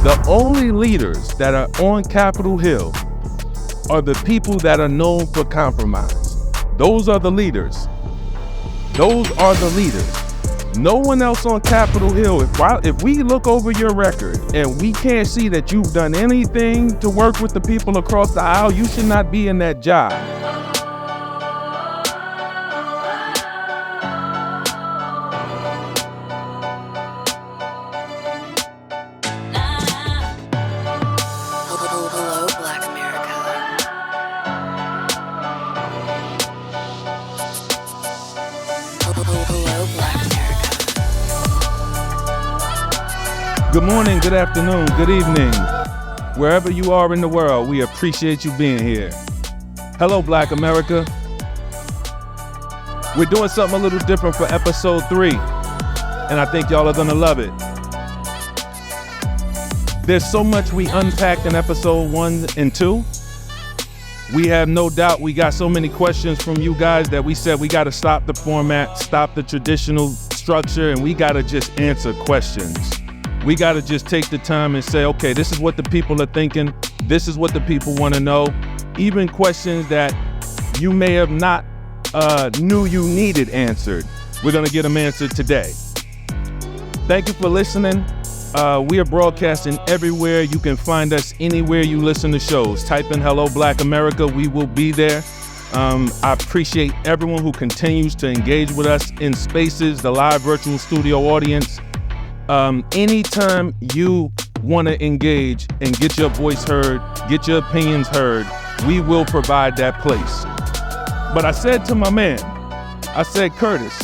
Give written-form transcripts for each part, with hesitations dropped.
The only leaders that are on Capitol Hill are the people that are known for compromise. Those are the leaders. Those are the leaders. No one else on Capitol Hill, if we look over your record and we can't see that you've done anything to work with the people across the aisle, you should not be in that job. Good morning, good afternoon, good evening. Wherever you are in the world, we appreciate you being here. Hello, Black America. We're doing something a little different for episode 3, and I think y'all are gonna love it. There's so much we unpacked in episode 1 and 2. We have no doubt we got so many questions from you guys that we said we gotta stop the format, stop the traditional structure, and we gotta just answer questions. We got to just take the time and say, okay, this is what the people are thinking. This is what the people want to know. Even questions that you may have not knew you needed answered. We're going to get them answered today. Thank you for listening. We are broadcasting everywhere. You can find us anywhere you listen to shows. Type in Hello Black America. We will be there. I appreciate everyone who continues to engage with us in spaces, the live virtual studio audience. Anytime you want to engage and get your voice heard, get your opinions heard, we will provide that place. But I said to my man, I said, Curtis,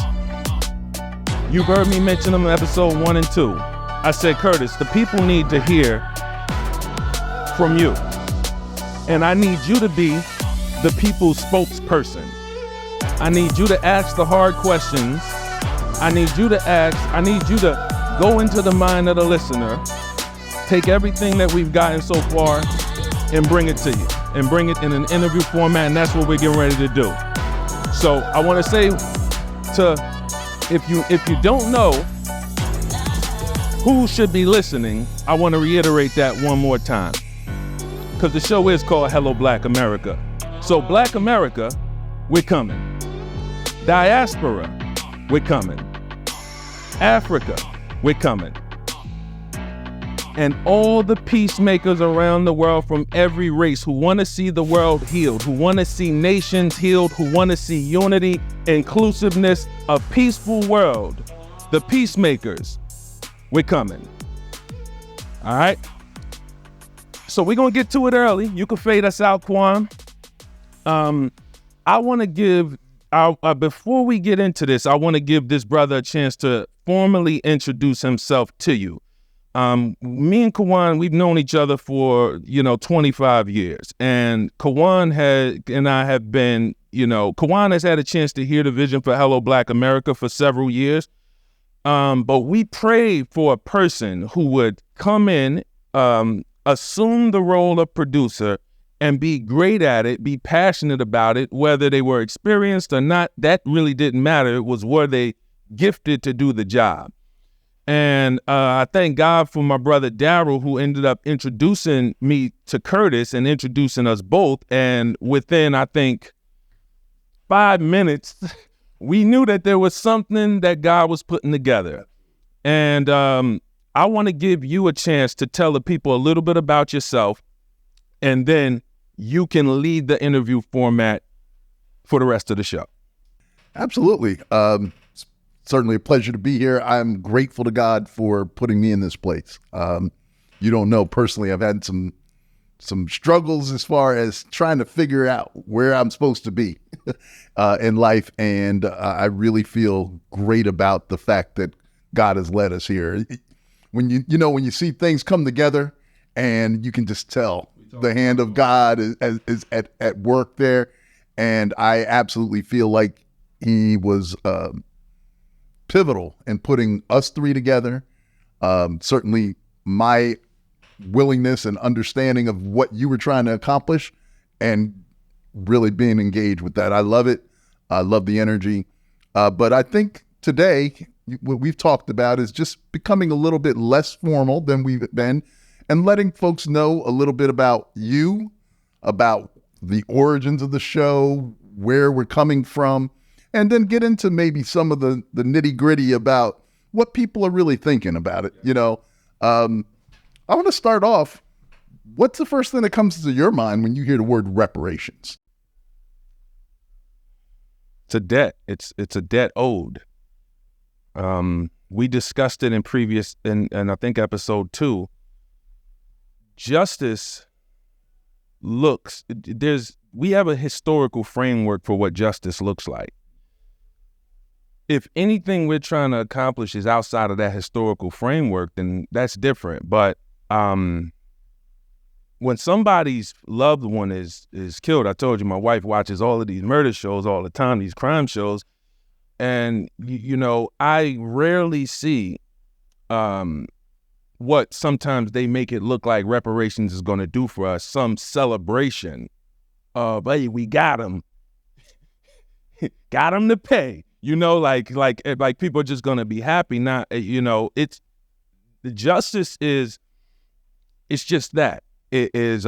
you've heard me mention them in episode 1 and 2. I said, Curtis, the people need to hear from you. And I need you to be the people's spokesperson. I need you to ask the hard questions. I need you to go into the mind of the listener, take everything that we've gotten so far and bring it to you, and bring it in an interview format, and that's what we're getting ready to do. So I want to say if you don't know who should be listening, I want to reiterate that one more time, because the show is called Hello Black America. So Black America, we're coming. Diaspora, we're coming. Africa, we're coming. And all the peacemakers around the world from every race who want to see the world healed, who want to see nations healed, who want to see unity, inclusiveness, a peaceful world, the peacemakers, we're coming. All right? So we're going to get to it early. You can fade us out, Quan. I want to give, before we get into this, I want to give this brother a chance to formally introduce himself to you. Me and Kawan, we've known each other for, 25 years. And Kawan has had a chance to hear the vision for Hello Black America for several years. But we prayed for a person who would come in, assume the role of producer, and be great at it, be passionate about it, whether they were experienced or not. That really didn't matter. It was, were they gifted to do the job. And I thank God for my brother Daryl, who ended up introducing me to Curtis and introducing us both. And within, I think, 5 minutes, we knew that there was something that God was putting together. And I want to give you a chance to tell the people a little bit about yourself, and then you can lead the interview format for the rest of the show. Absolutely. Certainly a pleasure to be here. I'm grateful to God for putting me in this place. You don't know, personally, I've had some struggles as far as trying to figure out where I'm supposed to be in life. And I really feel great about the fact that God has led us here. When you see things come together and you can just tell the hand of God is at work there. And I absolutely feel like he was pivotal in putting us three together. Certainly my willingness and understanding of what you were trying to accomplish and really being engaged with that. I love it. I love the energy. But I think today what we've talked about is just becoming a little bit less formal than we've been and letting folks know a little bit about you, about the origins of the show, where we're coming from, and then get into maybe some of the nitty gritty about what people are really thinking about it. I want to start off. What's the first thing that comes to your mind when you hear the word reparations? It's a debt. It's a debt owed. We discussed it in previous, and I think episode 2. Justice we have a historical framework for what justice looks like. If anything we're trying to accomplish is outside of that historical framework, then that's different. But when somebody's loved one is killed, I told you my wife watches all of these murder shows all the time, these crime shows, and I rarely see what sometimes they make it look like reparations is going to do for us, some celebration of, hey, we got them to pay, like people are just going to be happy. Not, it's the justice is, it's just that it is,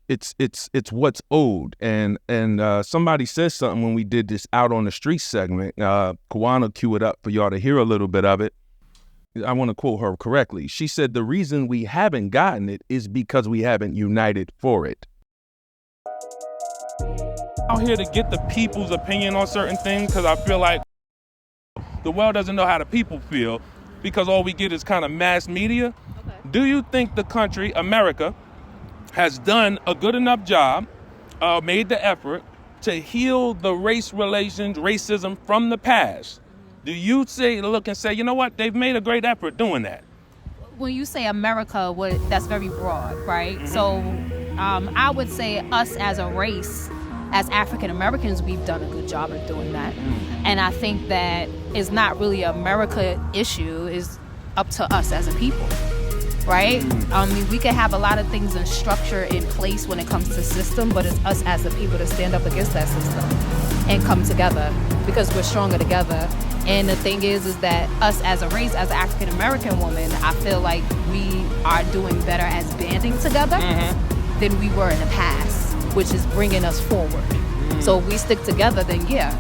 it's what's owed. And somebody says something when we did this Out on the Street segment, Kawana queued it up for y'all to hear a little bit of it. I want to quote her correctly. She said, the reason we haven't gotten it is because we haven't united for it. Out here to get the people's opinion on certain things, because I feel like the world doesn't know how the people feel, because all we get is kind of mass media. Okay. Do you think the country, America, has done a good enough job, made the effort to heal the race relations, racism from the past? Do you look and say, you know what, they've made a great effort doing that? When you say America, that's very broad, right? Mm-hmm. So I would say us as a race, as African Americans, we've done a good job of doing that. Mm-hmm. And I think that it's not really an America issue, it's up to us as a people, right? Mm-hmm. We could have a lot of things and structure in place when it comes to system, but it's us as a people to stand up against that system and come together, because we're stronger together. And the thing is that us as a race, as an African American woman, I feel like we are doing better as banding together than we were in the past, which is bringing us forward. So if we stick together, then yeah,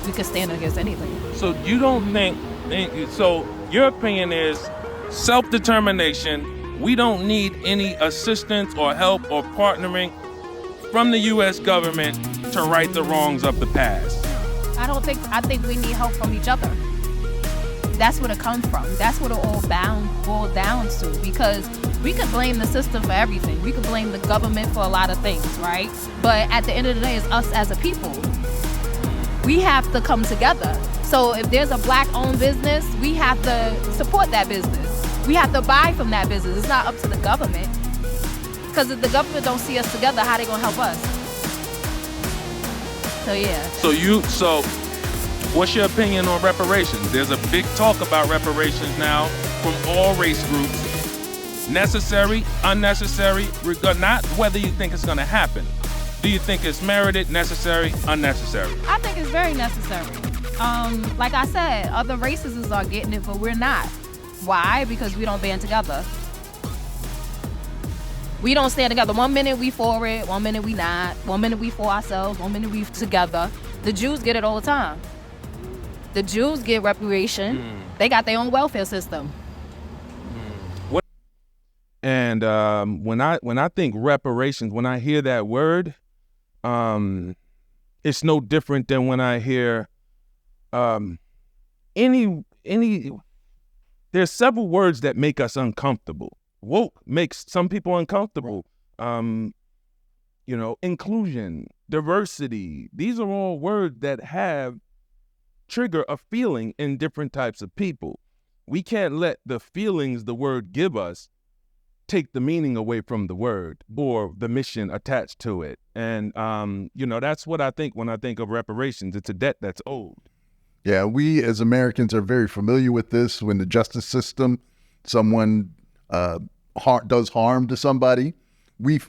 we can stand against anything. So you don't think, so your opinion is self-determination, we don't need any assistance or help or partnering from the U.S. government to right the wrongs of the past? I think we need help from each other. That's what it comes from. That's what it all boils down to, because we could blame the system for everything. We could blame the government for a lot of things, right? But at the end of the day, it's us as a people. We have to come together. So if there's a Black-owned business, we have to support that business. We have to buy from that business. It's not up to the government. Because if the government don't see us together, how they gonna help us? So yeah. So what's your opinion on reparations? There's a big talk about reparations now from all race groups. Necessary, unnecessary, not whether you think it's gonna happen. Do you think it's merited, necessary, unnecessary? I think it's very necessary. Like I said, other races are getting it, but we're not. Why? Because we don't band together. We don't stand together. 1 minute we for it, 1 minute we not. 1 minute we for ourselves, 1 minute we together. The Jews get it all the time. The Jews get reparation. They got their own welfare system. And when I think reparations, when I hear that word, it's no different than when I hear any. There's several words that make us uncomfortable. Woke makes some people uncomfortable. Inclusion, diversity. These are all words that trigger a feeling in different types of people. We can't let the feelings the word give us take the meaning away from the word or the mission attached to it. And, that's what I think when I think of reparations. It's a debt that's owed. Yeah, we as Americans are very familiar with this. When the justice system, someone does harm to somebody, we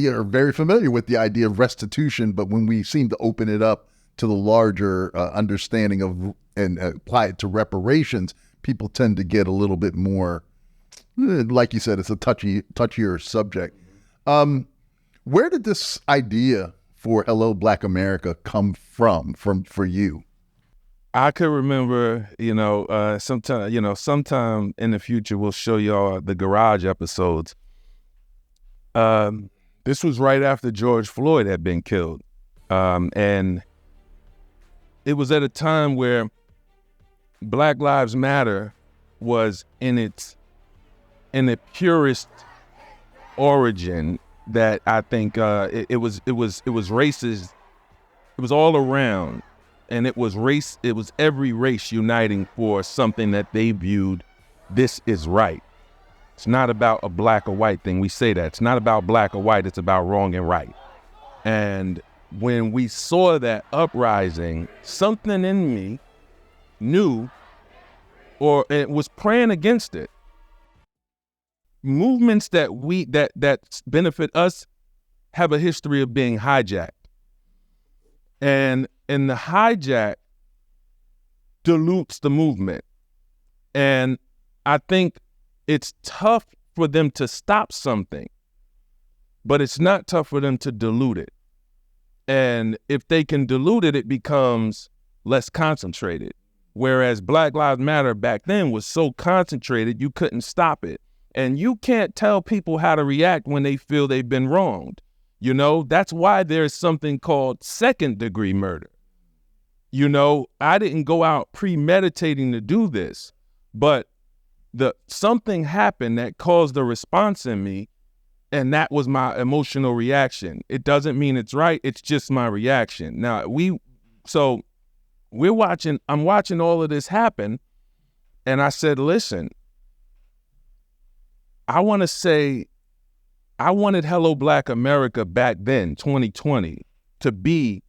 are very familiar with the idea of restitution. But when we seem to open it up to the larger understanding of and apply it to reparations, people tend to get a little bit more like you said, it's a touchier subject. Where did this idea for Hello Black America come from for you? I could remember, sometime in the future we'll show y'all the garage episodes. This was right after George Floyd had been killed. And it was at a time where Black Lives Matter was in the purest origin that I think it was racist. It was all around, and it was every race uniting for something that they viewed, this is right. It's not about a black or white thing. We say that. It's not about black or white. It's about wrong and right. And when we saw that uprising, something in me knew, or it was praying against it. Movements that benefit us have a history of being hijacked. And the hijack dilutes the movement. And I think it's tough for them to stop something, but it's not tough for them to dilute it. And if they can dilute it, it becomes less concentrated. Whereas Black Lives Matter back then was so concentrated, you couldn't stop it. And you can't tell people how to react when they feel they've been wronged. You know, that's why there's something called second-degree murder. You know, I didn't go out premeditating to do this, but something happened that caused a response in me, and that was my emotional reaction. It doesn't mean it's right, it's just my reaction. Now, I'm watching all of this happen, and I said, listen, I wanted Hello Black America back then, 2020, to be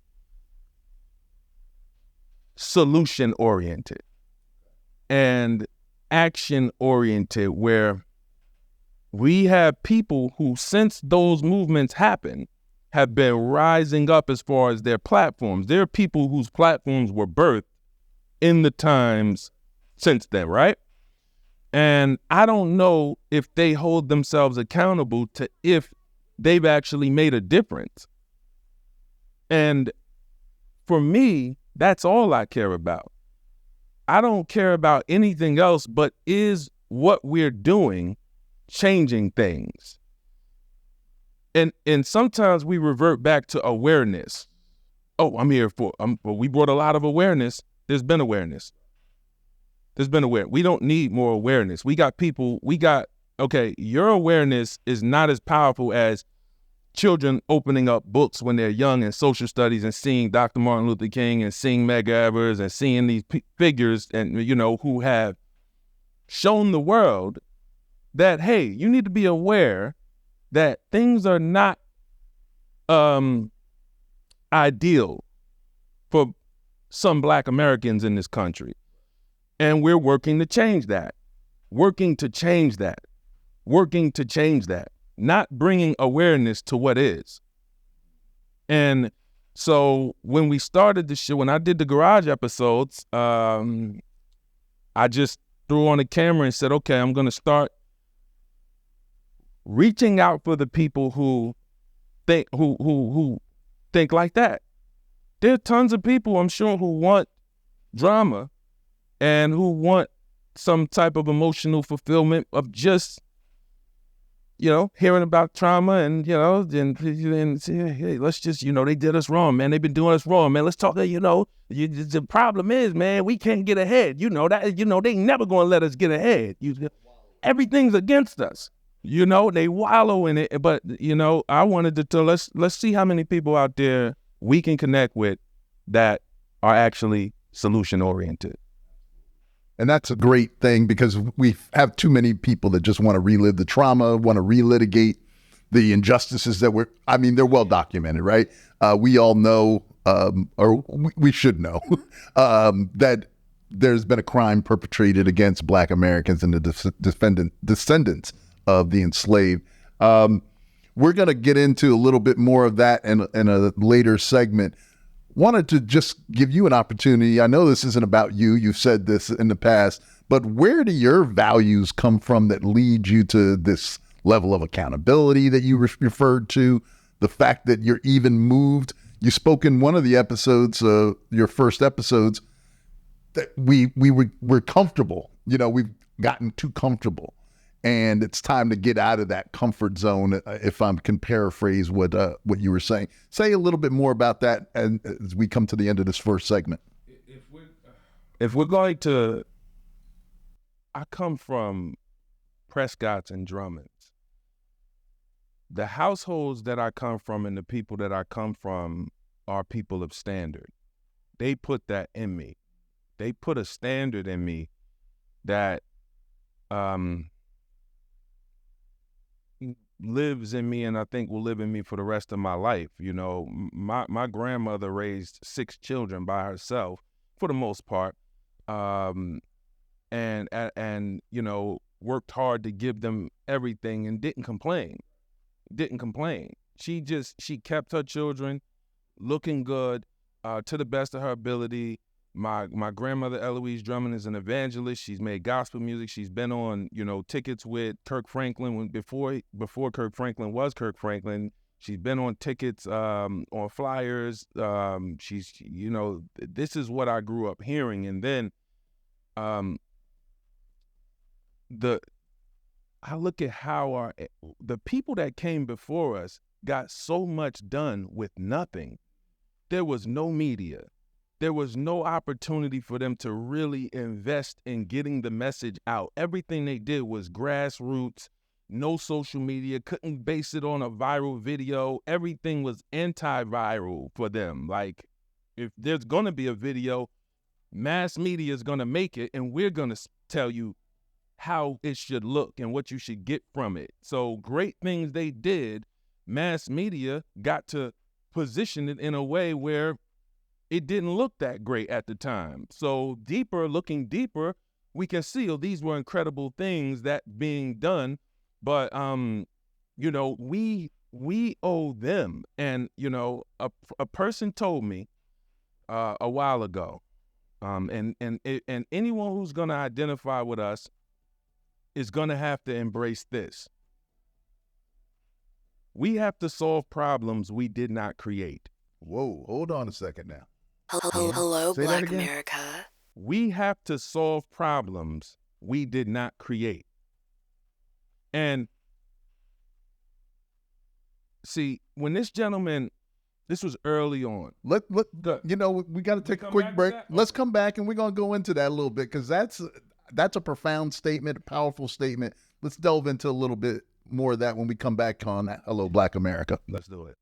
solution-oriented and action-oriented, where we have people who, since those movements happened, have been rising up as far as their platforms. There are people whose platforms were birthed in the times since then, right? And I don't know if they hold themselves accountable to if they've actually made a difference. And for me, that's all I care about. I don't care about anything else, but is what we're doing changing things? And sometimes we revert back to awareness. Oh, I'm here for, we brought a lot of awareness. There's been awareness. We don't need more awareness. Okay, your awareness is not as powerful as children opening up books when they're young in social studies and seeing Dr. Martin Luther King and seeing Medgar Evers and seeing these figures and, who have shown the world that, hey, you need to be aware that things are not ideal for some Black Americans in this country. And we're working to change that, not bringing awareness to what is. And so when we started the show, when I did the garage episodes, I just threw on a camera and said, okay, I'm going to start reaching out for the people who think like that. There are tons of people, I'm sure, who want drama and who want some type of emotional fulfillment of just, hearing about trauma and say, hey, let's just, they did us wrong, man. They've been doing us wrong, man. Let's talk, the problem is, man, we can't get ahead. They never going to let us get ahead. Everything's against us. They wallow in it. But, I wanted to tell, let's see how many people out there we can connect with that are actually solution-oriented. And that's a great thing, because we have too many people that just want to relive the trauma, want to relitigate the injustices that they're well documented, right? We all know, or we should know, that there's been a crime perpetrated against Black Americans and the descendants of the enslaved. We're going to get into a little bit more of that in a later segment. Wanted to just give you an opportunity. I know this isn't about you. You've said this in the past, but where do your values come from that lead you to this level of accountability that you referred to? The fact that you're even moved. You spoke in one of the episodes, your first episodes, that we're comfortable. We've gotten too comfortable, and it's time to get out of that comfort zone. If I can paraphrase what you were saying, say a little bit more about that, and as we come to the end of this first segment. If we're going to, I come from Prescott's and Drummonds. The households that I come from and the people that I come from are people of standard. They put that in me. They put a standard in me that lives in me, and I think will live in me for the rest of my life. My grandmother raised 6 children by herself for the most part, and worked hard to give them everything and didn't complain. She kept her children looking good to the best of her ability. My grandmother Eloise Drummond is an evangelist. She's made gospel music. She's been on tickets with Kirk Franklin before Kirk Franklin was Kirk Franklin. She's been on tickets, on flyers. She's this is what I grew up hearing, and then I look at how the people that came before us got so much done with nothing. There was no media. There was no opportunity for them to really invest in getting the message out. Everything they did was grassroots, no social media, couldn't base it on a viral video. Everything was anti-viral for them. Like, if there's going to be a video, mass media is going to make it, and we're going to tell you how it should look and what you should get from it. So great things they did, mass media got to position it in a way where it didn't look that great at the time. So looking deeper, we can see, these were incredible things that being done, but we owe them. And a person told me a while ago, and anyone who's going to identify with us is going to have to embrace this. We have to solve problems we did not create. Whoa, hold on a second now. Hello, Say Black America. We have to solve problems we did not create. And see, when this gentleman, this was early on. We got to take a quick break. Let's come back, and we're going to go into that a little bit, because that's a profound statement, a powerful statement. Let's delve into a little bit more of that when we come back on Hello, Black America. Let's do it.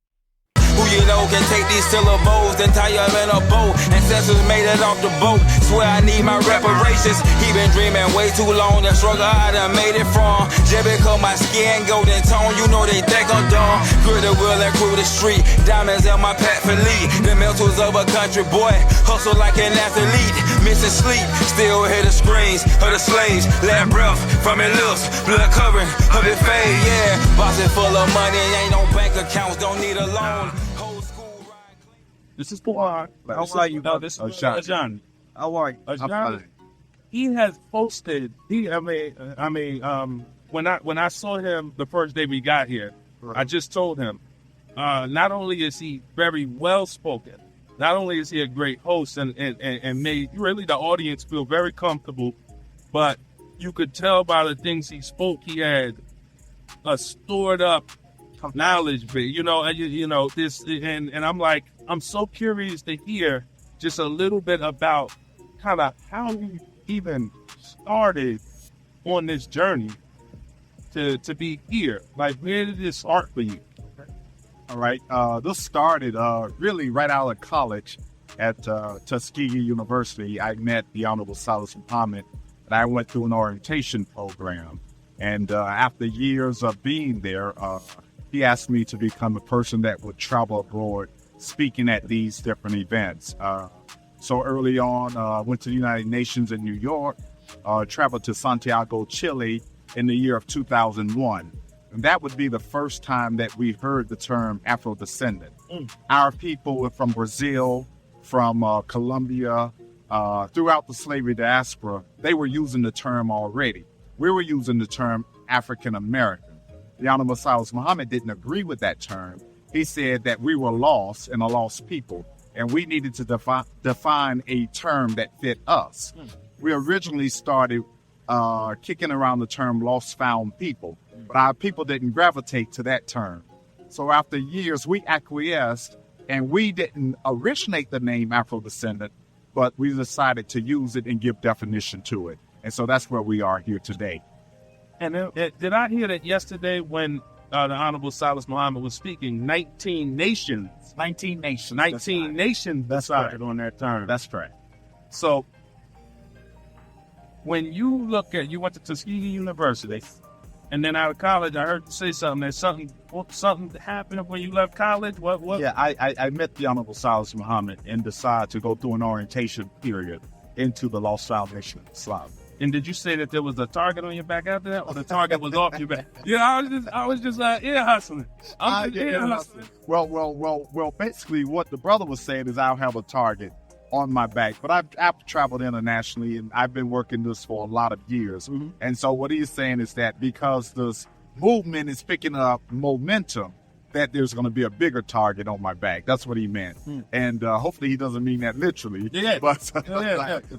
Who can take these syllables and tie them in a bow. Ancestors made it off the boat. Swear I need my reparations. He been dreaming way too long. The struggle I done made it from. Just because my skin golden tone, they think I'm dumb. Grit the wheel and crew the street. Diamonds in my pack for lead. The mentals of a country boy. Hustle like an athlete. Missing sleep. Still hear the screams of the slaves. Let breath from his lips. Blood covering of his face. Yeah. Boxing full of money. Ain't no bank accounts. Don't need a loan. This is Paul. How are you? No, this is John. How are you? John, he has posted. When I saw him the first day we got here, right. I just told him, not only is he very well spoken, not only is he a great host and made really the audience feel very comfortable, but you could tell by the things he spoke, he had a stored up knowledge, this, and I'm like, I'm so curious to hear just a little bit about kind of how you even started on this journey to be here. Like, where did this start for you? All right, this started really right out of college at Tuskegee University. I met the Honorable Silas Muhammad, and I went through an orientation program. And after years of being there, he asked me to become a person that would travel abroad, speaking at these different events. So early on, went to the United Nations in New York, traveled to Santiago, Chile in the year of 2001. And that would be the first time that we heard the term Afro-descendant. Our people were from Brazil, from Colombia, throughout the slavery diaspora, they were using the term already. We were using the term African American. The Honorable Silas Muhammad didn't agree with that term. He said that we were lost and a lost people, and we needed to define a term that fit us. We originally started kicking around the term lost found people, but our people didn't gravitate to that term. So after years, we acquiesced, and we didn't originate the name Afro-descendant, but we decided to use it and give definition to it. And so that's where we are here today. And did I hear that yesterday when the Honorable Silas Muhammad was speaking, 19 nations. 19 nations. 19 nations decided on that term. That's correct. So when you look at, you went to Tuskegee University, and then out of college, I heard you say something. That something happened when you left college. What? Yeah, I met the Honorable Silas Muhammad and decided to go through an orientation period into the Lost Foundation of Islam. And did you say that there was a target on your back after that, or the target was off your back? Yeah, I was just ear hustling. I'm just ear hustling. Well, basically what the brother was saying is I'll have a target on my back, but I've traveled internationally and I've been working this for a lot of years. Mm-hmm. And so what he's saying is that because this movement is picking up momentum, that there's going to be a bigger target on my back. That's what he meant. And hopefully he doesn't mean that literally. Yeah. But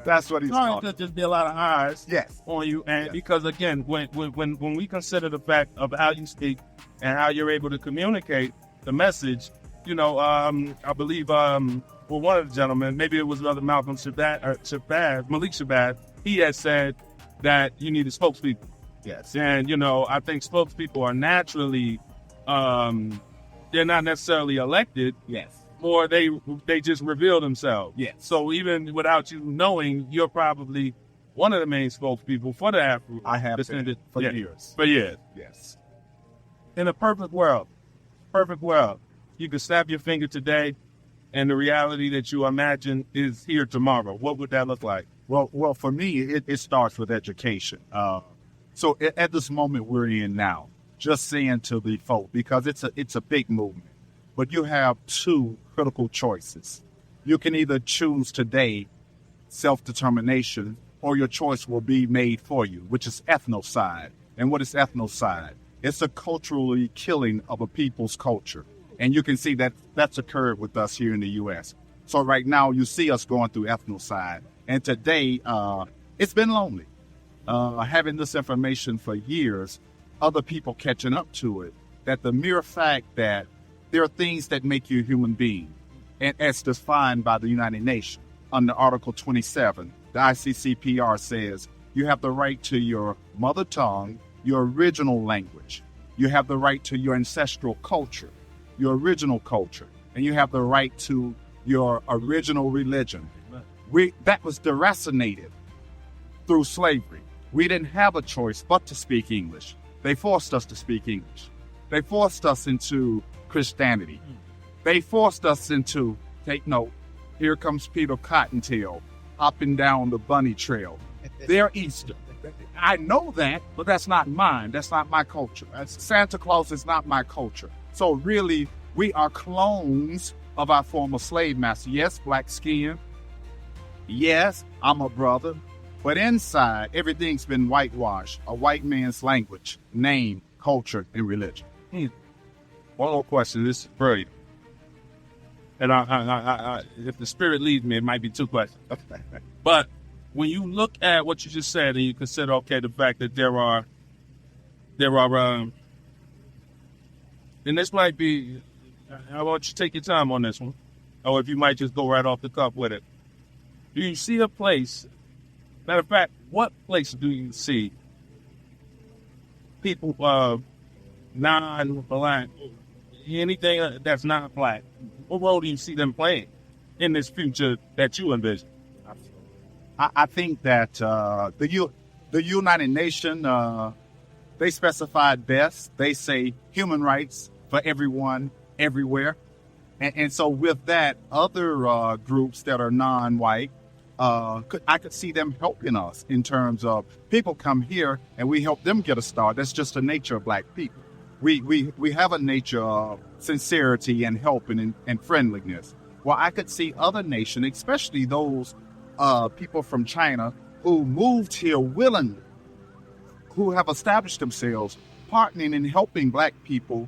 that's what he's talking. There'll just be a lot of eyes on you. And because, again, when we consider the fact of how you speak and how you're able to communicate the message, you know, I believe one of the gentlemen, maybe it was Brother Malcolm Malik Shabazz, he had said that you need a spokespeople. Yes. And, you know, I think spokespeople are naturally, they're not necessarily elected. Yes. Or they just reveal themselves. Yes. So even without you knowing, you're probably one of the main spokespeople for the Afro. I have been for years. For years. Yes. In a perfect world, you could snap your finger today and the reality that you imagine is here tomorrow. What would that look like? Well, for me, it starts with education. So at this moment we're in now, just saying to the folk, because it's a big movement, but you have two critical choices. You can either choose today self-determination, or your choice will be made for you, which is ethnocide. And what is ethnocide? It's a culturally killing of a people's culture. And you can see that that's occurred with us here in the U.S. So right now you see us going through ethnocide. And today, it's been lonely. Having this information for years, other people catching up to it, that the mere fact that there are things that make you a human being, and as defined by the United Nations under Article 27, the ICCPR says you have the right to your mother tongue, your original language. You have the right to your ancestral culture, your original culture, and you have the right to your original religion. That was deracinated through slavery. We didn't have a choice but to speak English. They forced us to speak English. They forced us into Christianity. They forced us into, take note, here comes Peter Cottontail hopping down the bunny trail. They're Easter. I know that, but that's not mine. That's not my culture. Santa Claus is not my culture. So really, we are clones of our former slave master. Yes, black skin. Yes, I'm a brother. But inside, everything's been whitewashed. A white man's language, name, culture, and religion. One more question. This is brilliant. And I, if the spirit leads me, it might be two questions. But when you look at what you just said and you consider, okay, the fact that there are, and this might be, I want you to take your time on this one, or if you might just go right off the cuff with it. Do you see a place, matter of fact, what place do you see people, non-black, anything that's not black, what role do you see them playing in this future that you envision? I think that the United Nations, they specified best. They say human rights for everyone, everywhere. And so with that, other groups that are non-white, I could see them helping us in terms of people come here and we help them get a start. That's just the nature of black people. We have a nature of sincerity and helping and friendliness. Well, I could see other nations, especially those people from China who moved here willingly, who have established themselves, partnering and helping Black people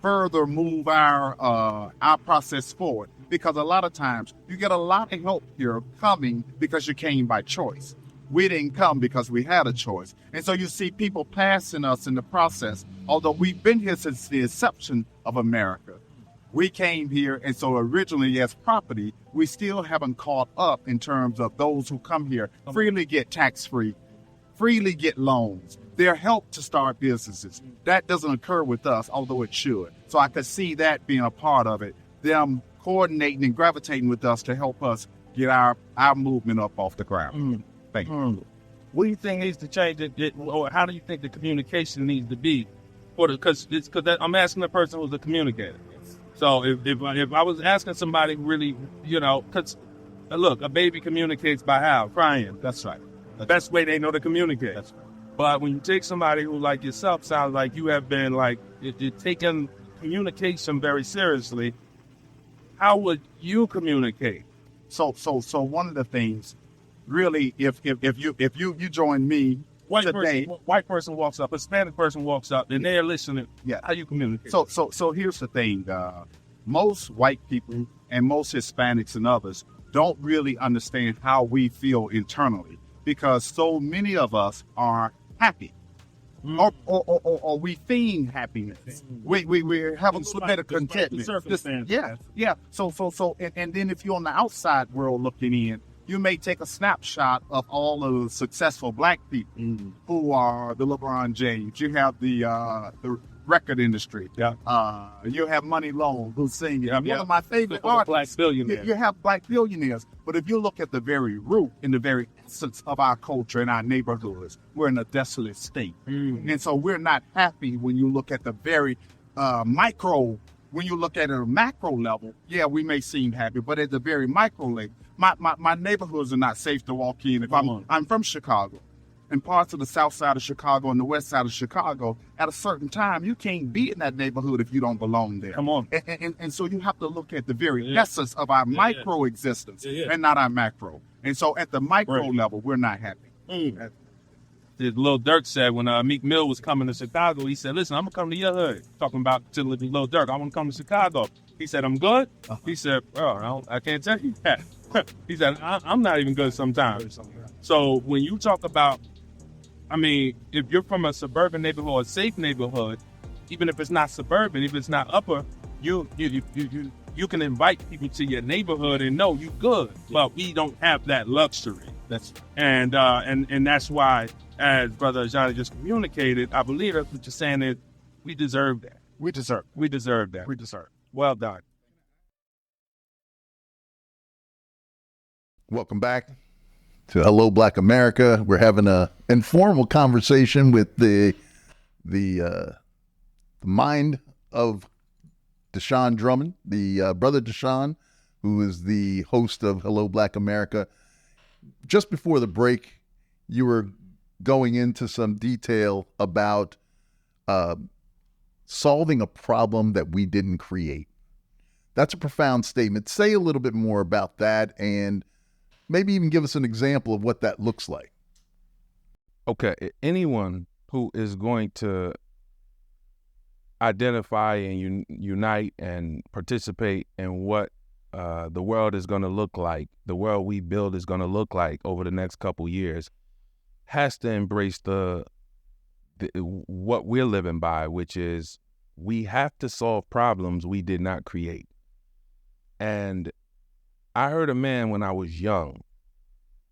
further move our process forward. Because a lot of times you get a lot of help here coming because you came by choice. We didn't come because we had a choice. And so you see people passing us in the process, although we've been here since the inception of America. We came here, and so originally as property, we still haven't caught up in terms of those who come here freely get tax-free, freely get loans. They're helped to start businesses. That doesn't occur with us, although it should. So I could see that being a part of it, them coordinating and gravitating with us to help us get our movement up off the ground. Thank you. What do you think needs to change, or how do you think the communication needs to be? Because I'm asking the person who's a communicator. So if I was asking somebody really, because look, a baby communicates by how? Crying. That's right. The best way they know to communicate. That's right. But when you take somebody who, like yourself, sounds like you have been you're taking communication very seriously, how would you communicate? So one of the things, really, if you join me today, white person walks up, Hispanic person walks up, and they're listening. Yeah. How you communicate? So here's the thing: most white people and most Hispanics and others don't really understand how we feel internally, because so many of us are happy. Or we feign happiness. We have a little bit of contentment. Yeah. So, and then if you're on the outside world looking in, you may take a snapshot of all of the successful Black people who are the LeBron James. You have the record industry. Yeah. You have Money Long, who's singing. Yeah. One of my favorite artists. Black billionaires. You have Black billionaires. But if you look at the very root and the very essence of our culture and our neighborhoods, we're in a desolate state. And so we're not happy when you look at the very micro. When you look at a macro level, yeah, we may seem happy, but at the very micro level, my neighborhoods are not safe to walk in. If I'm from Chicago, and parts of the south side of Chicago and the west side of Chicago, at a certain time, you can't be in that neighborhood if you don't belong there. Come on. And so you have to look at the very essence of our micro existence and not our macro. And so at the micro level, we're not happy. Lil Durk said when Meek Mill was coming to Chicago, he said, "Listen, I'm gonna come to your hood." Talking about Lil Durk, I want to come to Chicago. He said, "I'm good." He said, "Bro, I can't tell you that." He said, "I'm not even good sometimes." So when you talk about, if you're from a suburban neighborhood or a safe neighborhood, even if it's not suburban, if it's not upper, you can invite people to your neighborhood and know you good. But we don't have that luxury. That's and that's why, as Brother Johnny just communicated, I believe that's what you're saying is we deserve that. We deserve that. We deserve. Well done. Welcome back to Hello Black America. We're having a informal conversation with the mind of Deshone Drummond, the brother Deshone, who is the host of Hello Black America. Just before the break, you were going into some detail about solving a problem that we didn't create. That's a profound statement. Say a little bit more about that, and maybe even give us an example of what that looks like. Okay, anyone who is going to identify and unite and participate in what the world is going to look like, the world we build is going to look like over the next couple years, has to embrace what we're living by, which is we have to solve problems we did not create. And I heard a man when I was young,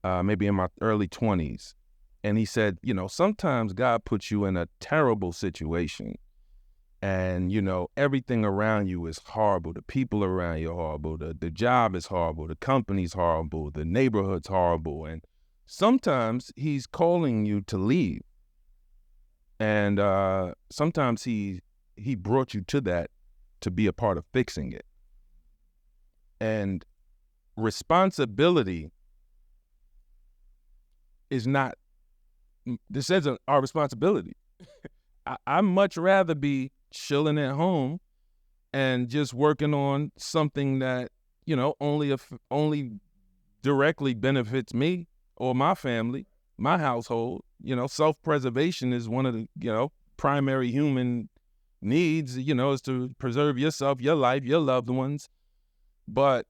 maybe in my early 20s, and he said, sometimes God puts you in a terrible situation. And, everything around you is horrible. The people around you are horrible. The job is horrible. The company's horrible. The neighborhood's horrible. And sometimes he's calling you to leave. And sometimes he brought you to that to be a part of fixing it. And responsibility is not, this isn't our responsibility. I'd much rather be chilling at home and just working on something that, only directly benefits me or my family, my household. You know, self-preservation is one of the, primary human needs, is to preserve yourself, your life, your loved ones. But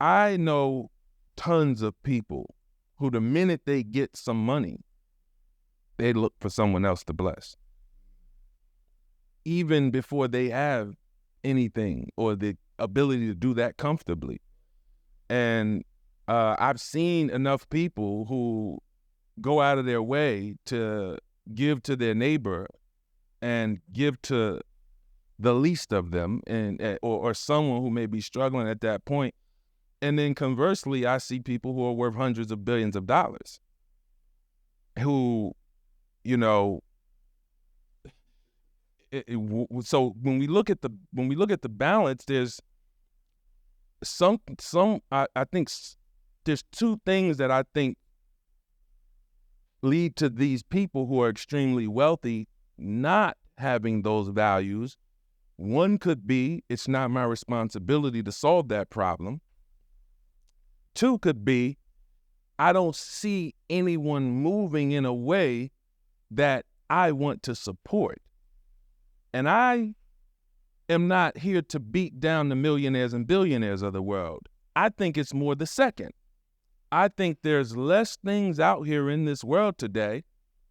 I know tons of people who the minute they get some money, they look for someone else to bless. Even before they have anything or the ability to do that comfortably. And I've seen enough people who go out of their way to give to their neighbor and give to the least of them, or someone who may be struggling at that point. And then conversely, I see people who are worth hundreds of billions of dollars who, so when we look at the balance, there's I think there's two things that I think lead to these people who are extremely wealthy not having those values. One could be, it's not my responsibility to solve that problem. Two could be, I don't see anyone moving in a way that I want to support. And I am not here to beat down the millionaires and billionaires of the world. I think it's more the second. I think there's less things out here in this world today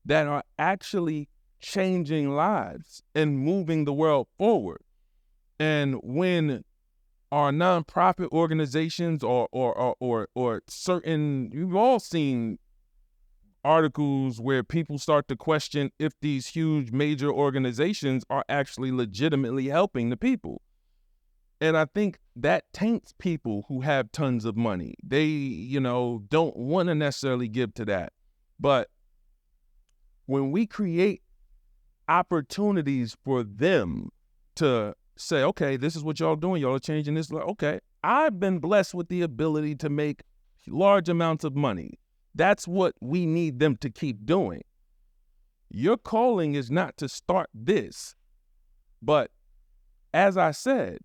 that are actually changing lives and moving the world forward. And when our nonprofit organizations or certain, we've all seen articles where people start to question if these huge major organizations are actually legitimately helping the people. And I think that taints people who have tons of money. They, don't want to necessarily give to that. But when we create opportunities for them to say, okay, this is what y'all doing. Y'all are changing this. Okay, I've been blessed with the ability to make large amounts of money. That's what we need them to keep doing. Your calling is not to start this. But as I said,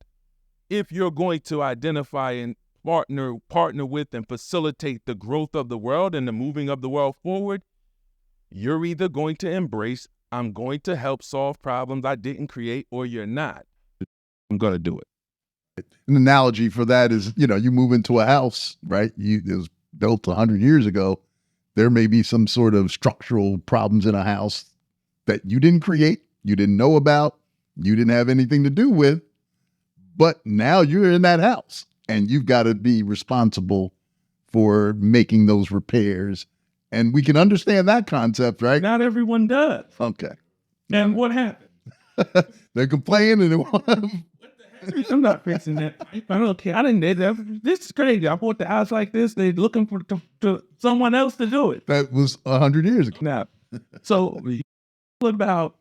if you're going to identify and partner with and facilitate the growth of the world and the moving of the world forward, you're either going to embrace, I'm going to help solve problems I didn't create, or you're not. I'm going to do it. An analogy for that is, you move into a house, right? It was built 100 years ago. There may be some sort of structural problems in a house that you didn't create, you didn't know about, you didn't have anything to do with, but now you're in that house and you've got to be responsible for making those repairs. And we can understand that concept, right? Not everyone does. Okay. And what happened? They're complaining and they want I'm not fixing that pipe. I don't care. I didn't. This is crazy. I bought the house like this. They're looking for to someone else to do it. That was 100 years ago. Now, so about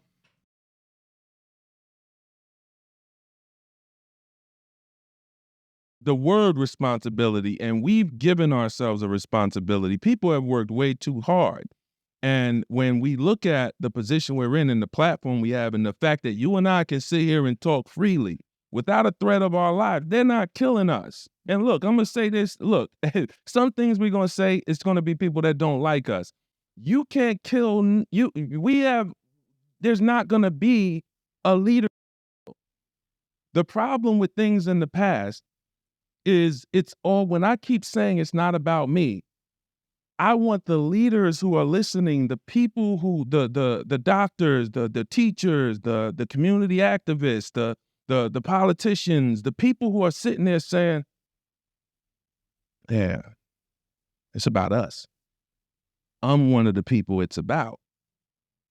the word responsibility, and we've given ourselves a responsibility. People have worked way too hard. And when we look at the position we're in and the platform we have and the fact that you and I can sit here and talk freely without a threat of our lives, they're not killing us. And look, I'm going to say this. Look, some things we're going to say, it's going to be people that don't like us. You can't kill you. There's not going to be a leader. The problem with things in the past is when I keep saying it's not about me, I want the leaders who are listening, the people who, the doctors, the teachers, the community activists, the politicians, the people who are sitting there saying, yeah, it's about us. I'm one of the people it's about.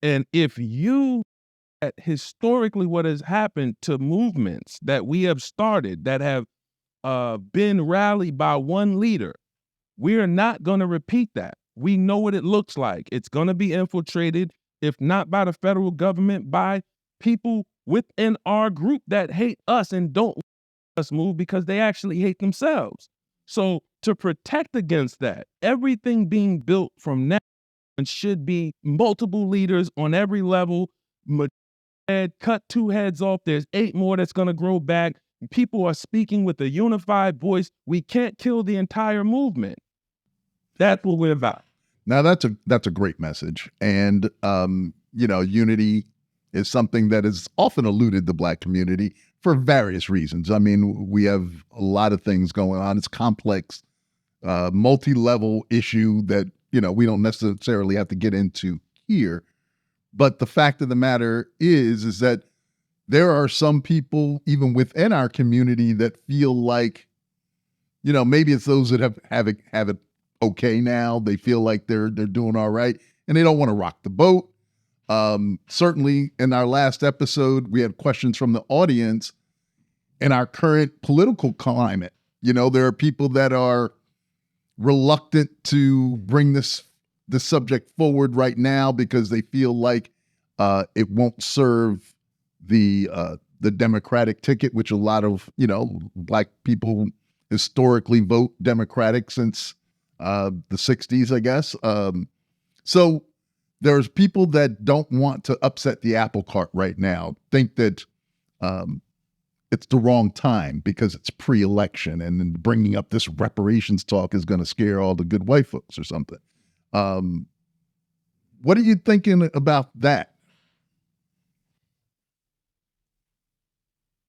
And if you, historically what has happened to movements that we have started that have been rallied by one leader, we are not going to repeat that. We know what it looks like. It's going to be infiltrated, if not by the federal government, by people within our group that hate us and don't let us move because they actually hate themselves. So to protect against that, everything being built from now on should be multiple leaders on every level. Cut 2 heads off. There's 8 more that's going to grow back. People are speaking with a unified voice. We can't kill the entire movement. That's what we're about. Now that's a great message, and unity is something that is often eluded the Black community for various reasons. I mean, we have a lot of things going on. It's complex, multi-level issue that we don't necessarily have to get into here. But the fact of the matter is that there are some people even within our community that feel like, maybe it's those that have it okay now. They feel like they're doing all right, and they don't want to rock the boat. Certainly, in our last episode, we had questions from the audience. In our current political climate, there are people that are reluctant to bring this subject forward right now because they feel like it won't serve the Democratic ticket, which a lot of Black people historically vote Democratic since the 60s, I guess. So there's people that don't want to upset the apple cart right now, think that it's the wrong time because it's pre-election and bringing up this reparations talk is going to scare all the good white folks or something. What are you thinking about that?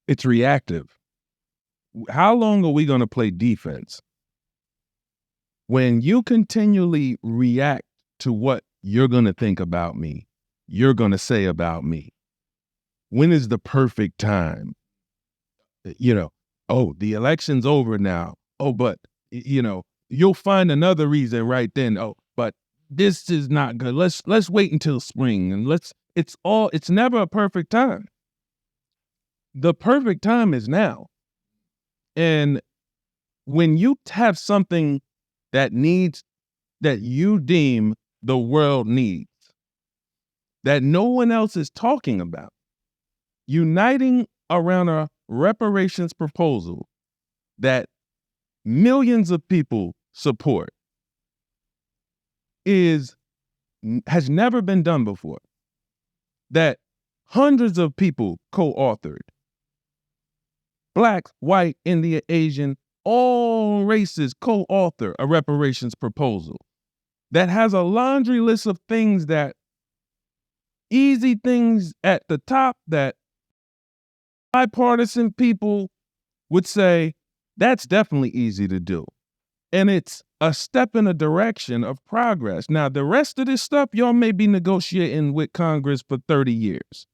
It's reactive. How long are we going to play defense? When you continually react to what you're going to think about me, you're going to say about me, when is the perfect time? Oh, the election's over now. Oh, but, you'll find another reason right then. Oh, but this is not good. Let's wait until spring and it's never a perfect time. The perfect time is now. And when you have something that you deem the world needs, that no one else is talking about, uniting around a reparations proposal that millions of people support has never been done before, that hundreds of people co-authored, Black, white, Indian, Asian, all races co-author a reparations proposal that has a laundry list of things easy things at the top that bipartisan people would say, that's definitely easy to do. And it's a step in a direction of progress. Now, the rest of this stuff, y'all may be negotiating with Congress for 30 years.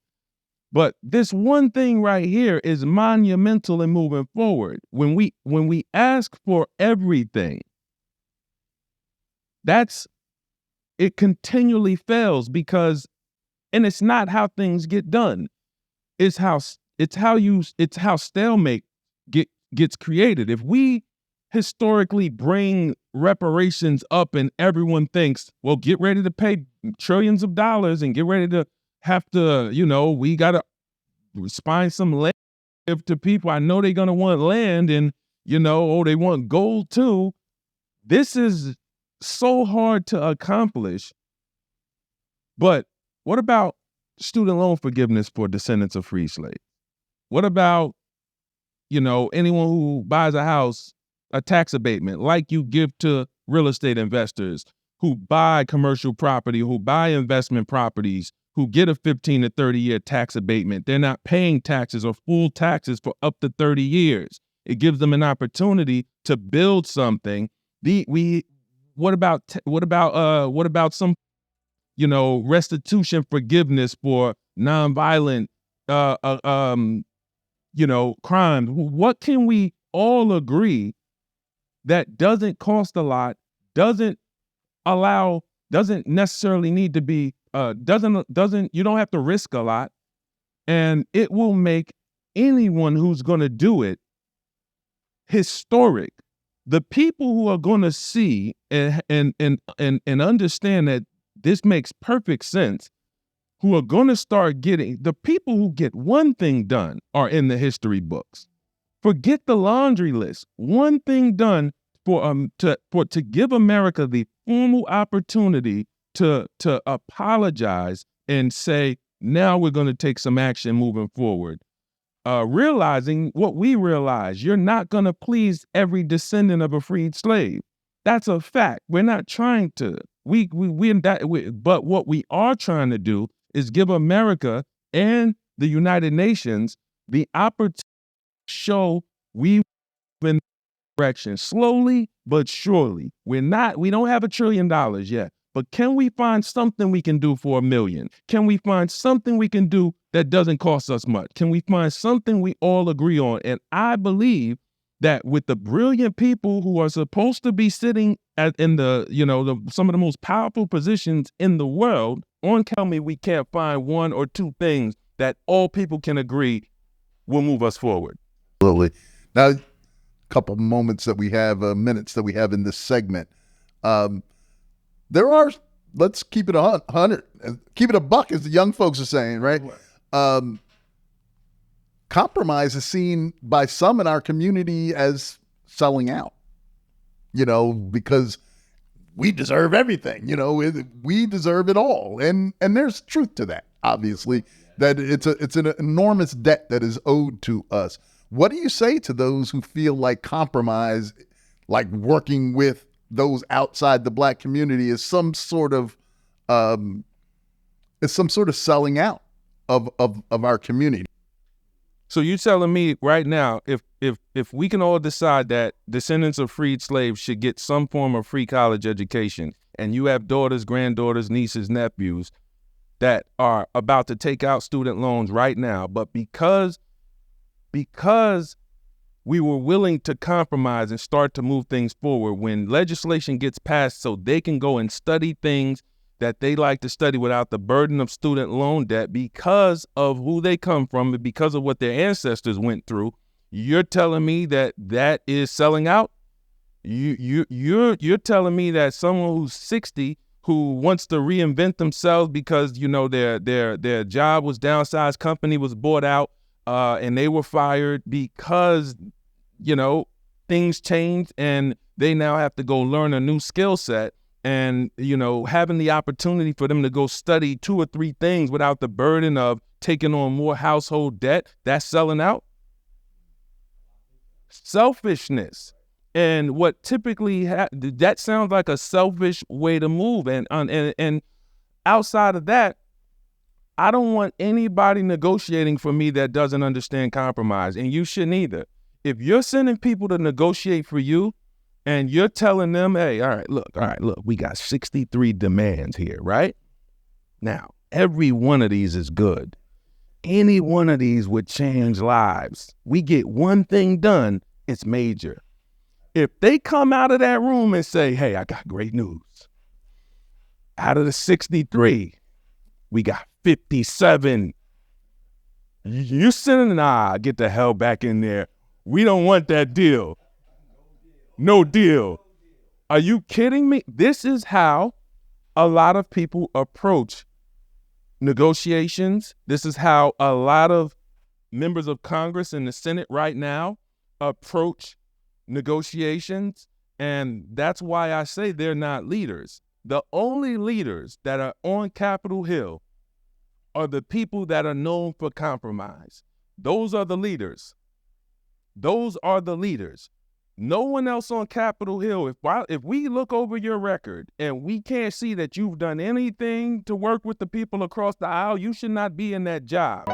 But this one thing right here is monumental in moving forward. When we ask for everything, it continually fails because, and it's not how things get done. It's how stalemate gets created. If we historically bring reparations up and everyone thinks, well, get ready to pay trillions of dollars and get ready to have to, we got to find some land to people. I know they're going to want land and, they want gold too. This is so hard to accomplish. But what about student loan forgiveness for descendants of free slaves? What about, anyone who buys a house, a tax abatement like you give to real estate investors who buy commercial property, who buy investment properties, who get a 15 to 30 year tax abatement. They're not paying taxes or full taxes for up to 30 years. It gives them an opportunity to build something. What about some, restitution forgiveness for nonviolent, crimes? What can we all agree that doesn't cost a lot, doesn't necessarily need to be, you don't have to risk a lot, and it will make anyone who's going to do it historic. The people who are going to see and understand that this makes perfect sense, who are going to start getting, the people who get one thing done are in the history books. Forget the laundry list. One thing done to give America the formal opportunity to apologize and say, now we're going to take some action moving forward. Realizing what we realize, you're not going to please every descendant of a freed slave. That's a fact. We're not trying to. But what we are trying to do is give America and the United Nations the opportunity to show we in direction slowly but surely. We don't have $1 trillion yet, but can we find something we can do for $1 million? Can we find something we can do that doesn't cost us much? Can we find something we all agree on? And I believe that with the brilliant people who are supposed to be sitting in some of the most powerful positions in the world, tell me we can't find one or two things that all people can agree will move us forward. Absolutely. Now, couple moments that we have, minutes that we have in this segment. There are, let's keep it 100, keep it a buck, as the young folks are saying, right? Compromise is seen by some in our community as selling out, because we deserve everything, we deserve it all. And there's truth to that, obviously, that it's an enormous debt that is owed to us. What do you say to those who feel like compromise, like working with those outside the Black community, is some sort of selling out of our community? So you're telling me right now, if we can all decide that descendants of freed slaves should get some form of free college education, and you have daughters, granddaughters, nieces, nephews that are about to take out student loans right now, but because we were willing to compromise and start to move things forward, when legislation gets passed so they can go and study things that they like to study without the burden of student loan debt because of who they come from and because of what their ancestors went through, you're telling me that is selling out? You're telling me that someone who's 60 who wants to reinvent themselves because their job was downsized, company was bought out, and they were fired because, things changed and they now have to go learn a new skill set, and, having the opportunity for them to go study 2 or 3 things without the burden of taking on more household debt, that's selling out? Selfishness. And what typically that sounds like a selfish way to move. And outside of that, I don't want anybody negotiating for me that doesn't understand compromise, and you shouldn't either. If you're sending people to negotiate for you and you're telling them, hey, all right, look, we got 63 demands here, right? Now, every one of these is good. Any one of these would change lives. We get one thing done, it's major. If they come out of that room and say, hey, I got great news. Out of the 63, we got 57. You sending, get the hell back in there. We don't want that deal. No deal. Are you kidding me? This is how a lot of people approach negotiations. This is how a lot of members of Congress and the Senate right now approach negotiations. And that's why I say they're not leaders. The only leaders that are on Capitol Hill are the people that are known for compromise. Those are the leaders. Those are the leaders. No one else on Capitol Hill, if we look over your record and we can't see that you've done anything to work with the people across the aisle, you should not be in that job.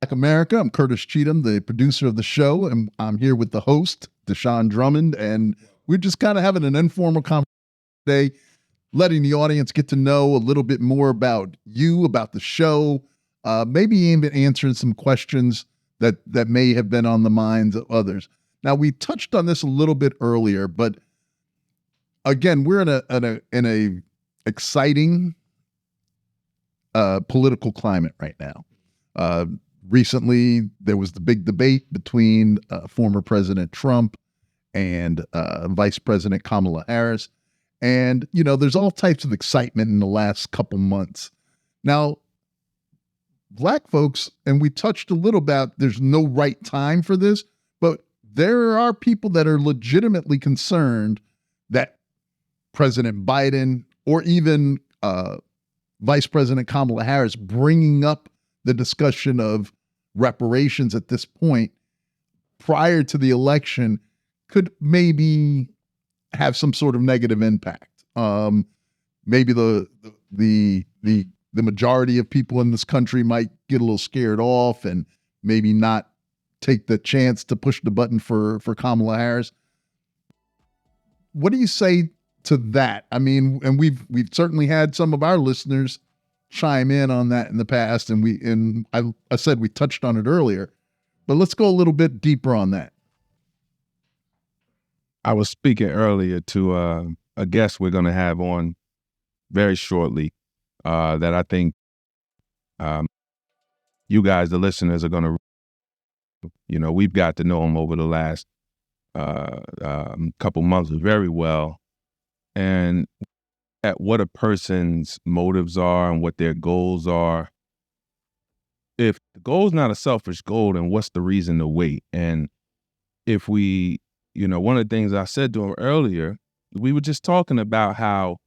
Black America, I'm Curtis Cheatham, the producer of the show, and I'm here with the host, Deshone Drummond, and we're just kind of having an informal conversation today, letting the audience get to know a little bit more about you, about the show, maybe even answering some questions that may have been on the minds of others. Now, we touched on this a little bit earlier, but again, we're in a exciting political climate right now. Recently, there was the big debate between former President Trump and Vice President Kamala Harris. And, there's all types of excitement in the last couple months. Now, Black folks, and we touched a little about there's no right time for this, but there are people that are legitimately concerned that President Biden or even Vice President Kamala Harris bringing up the discussion of reparations at this point prior to the election could maybe have some sort of negative impact. Maybe the majority of people in this country might get a little scared off and maybe not take the chance to push the button for Kamala Harris. What do you say to that? I mean, and we've certainly had some of our listeners chime in on that in the past, and I said we touched on it earlier, but let's go a little bit deeper on that. I was speaking earlier to a guest we're going to have on very shortly that I think you guys, the listeners, are going to, we've got to know him over the last couple months very well. And at what a person's motives are and what their goals are. If the goal is not a selfish goal, then what's the reason to wait? And if we, one of the things I said to him earlier, we were just talking about how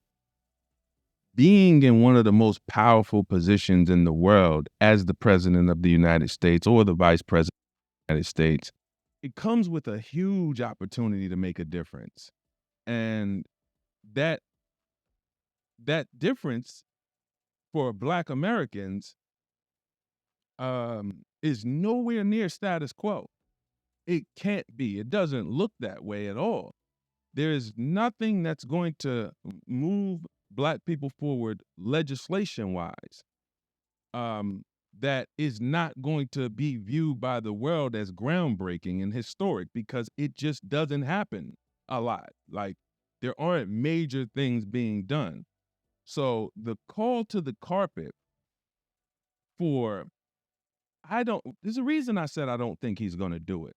being in one of the most powerful positions in the world as the president of the United States or the vice president of the United States, it comes with a huge opportunity to make a difference. And that difference for Black Americans is nowhere near status quo. It can't be. It doesn't look that way at all. There is nothing that's going to move Black people forward legislation-wise that is not going to be viewed by the world as groundbreaking and historic, because it just doesn't happen a lot. Like, there aren't major things being done. So the call to the carpet there's a reason I said I don't think he's going to do it.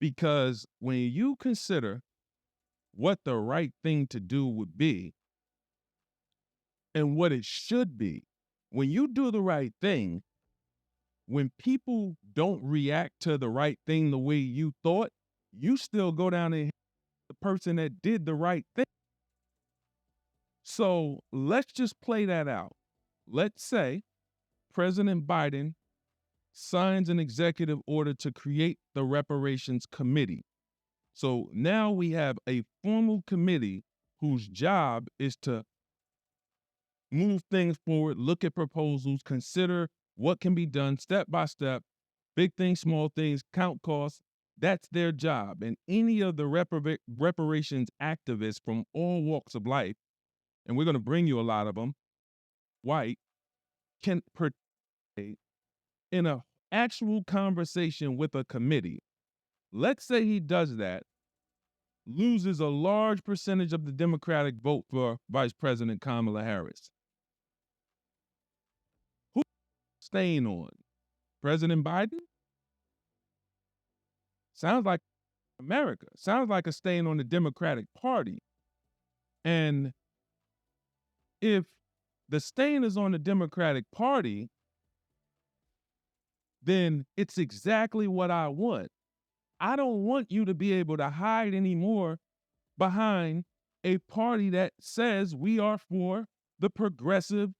Because when you consider what the right thing to do would be and what it should be, when you do the right thing, when people don't react to the right thing the way you thought, you still go down and hit the person that did the right thing. So let's just play that out. Let's say President Biden signs an executive order to create the reparations committee. So now we have a formal committee whose job is to move things forward, look at proposals, consider what can be done step by step, big things, small things, count costs. That's their job. And any of the reparations activists from all walks of life, and we're going to bring you a lot of them, white, can participate in an actual conversation with a committee. Let's say he does that, loses a large percentage of the Democratic vote for Vice President Kamala Harris. Who's staying on? President Biden? Sounds like America. Sounds like a stain on the Democratic Party. And if the stain is on the Democratic Party, then it's exactly what I want. I don't want you to be able to hide anymore behind a party that says we are for the progressive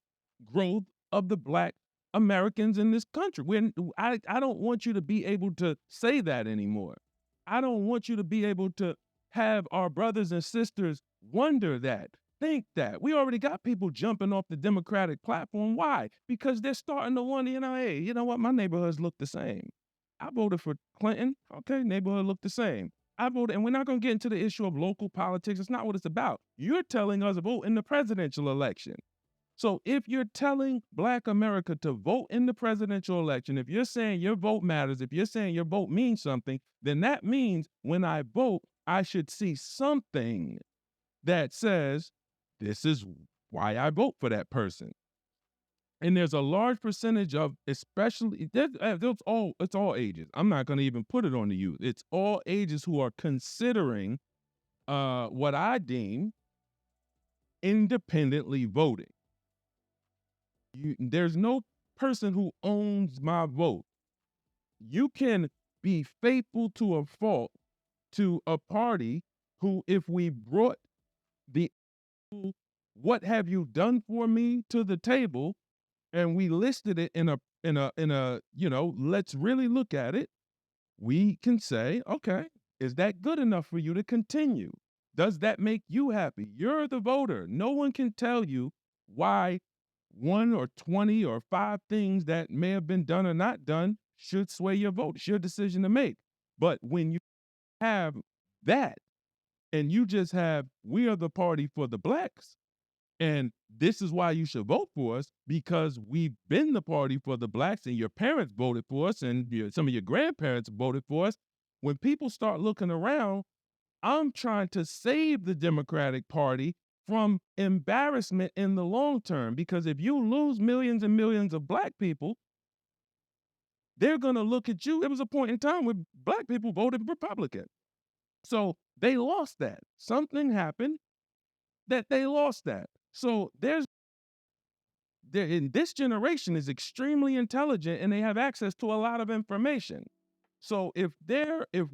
growth of the Black Americans in this country. I don't want you to be able to say that anymore. I don't want you to be able to have our brothers and sisters wonder that, think that. We already got people jumping off the Democratic platform. Why? Because they're starting to wonder, hey, you know what? My neighborhoods look the same. I voted for Clinton. Okay, neighborhood look the same. I voted, and we're not going to get into the issue of local politics. It's not what it's about. You're telling us to vote in the presidential election. So if you're telling Black America to vote in the presidential election, if you're saying your vote matters, if you're saying your vote means something, then that means when I vote, I should see something that says, this is why I vote for that person. And there's a large percentage of, especially, it's all ages. I'm not going to even put it on the youth. It's all ages who are considering what I deem independently voting. There's no person who owns my vote. You can be faithful to a fault to a party who, if we brought the what have you done for me to the table, and we listed it in in a, let's really look at it. We can say, okay, is that good enough for you to continue? Does that make you happy? You're the voter. No one can tell you why 1 or 20 or 5 things that may have been done or not done should sway your vote. It's your decision to make. But when you have that and you just have, we are the party for the blacks, and this is why you should vote for us, because we've been the party for the blacks and your parents voted for us and some of your grandparents voted for us. When people start looking around, I'm trying to save the Democratic Party from embarrassment in the long term, because if you lose millions and millions of black people, they're going to look at you. It was a point in time where black people voted Republican. So they lost that. Something happened that they lost that. So in this generation is extremely intelligent and they have access to a lot of information. So if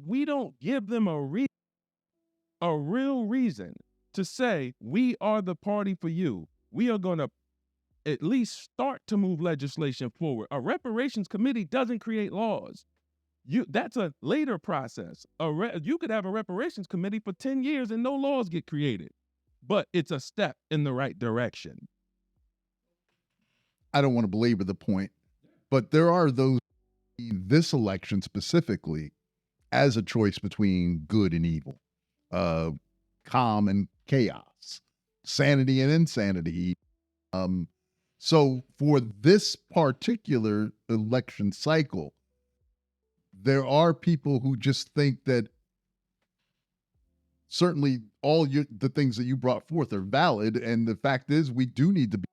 we don't give them a real reason to say we are the party for you, we are going to at least start to move legislation forward. A reparations committee doesn't create laws. That's a later process. You could have a reparations committee for 10 years and no laws get created, but it's a step in the right direction. I don't want to belabor the point, but there are those in this election specifically as a choice between good and evil, calm and chaos, sanity and insanity. So for this particular election cycle, there are people who just think that certainly all the things that you brought forth are valid. And the fact is, we do need to be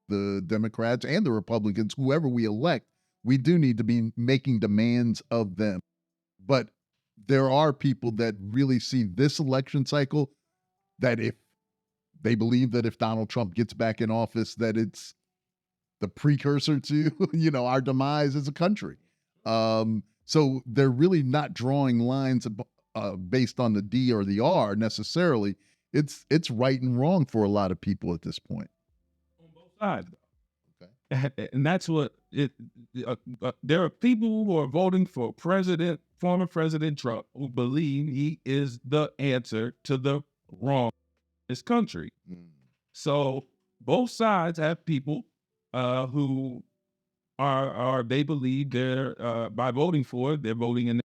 the Democrats and the Republicans, whoever we elect, we do need to be making demands of them. But there are people that really see this election cycle that if they believe that if Donald Trump gets back in office, that it's the precursor to, our demise as a country. So they're really not drawing lines based on the D or the R necessarily. It's right and wrong for a lot of people at this point. On both sides. Okay. And that's what there are people who are voting for former President Trump, who believe he is the answer to the wrong in this country. So both sides have people who they believe they're by voting for it, they're voting and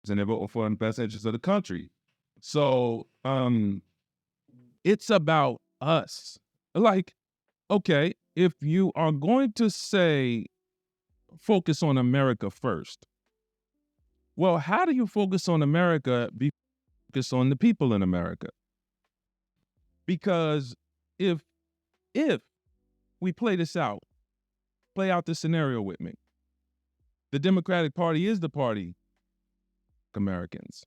they're voting for the best interest of the country. So it's about us. Like, okay, if you are going to say focus on America first, well, how do you focus on America before you focus on the people in America? Because if we play out this scenario with me, the Democratic Party is the party of Americans.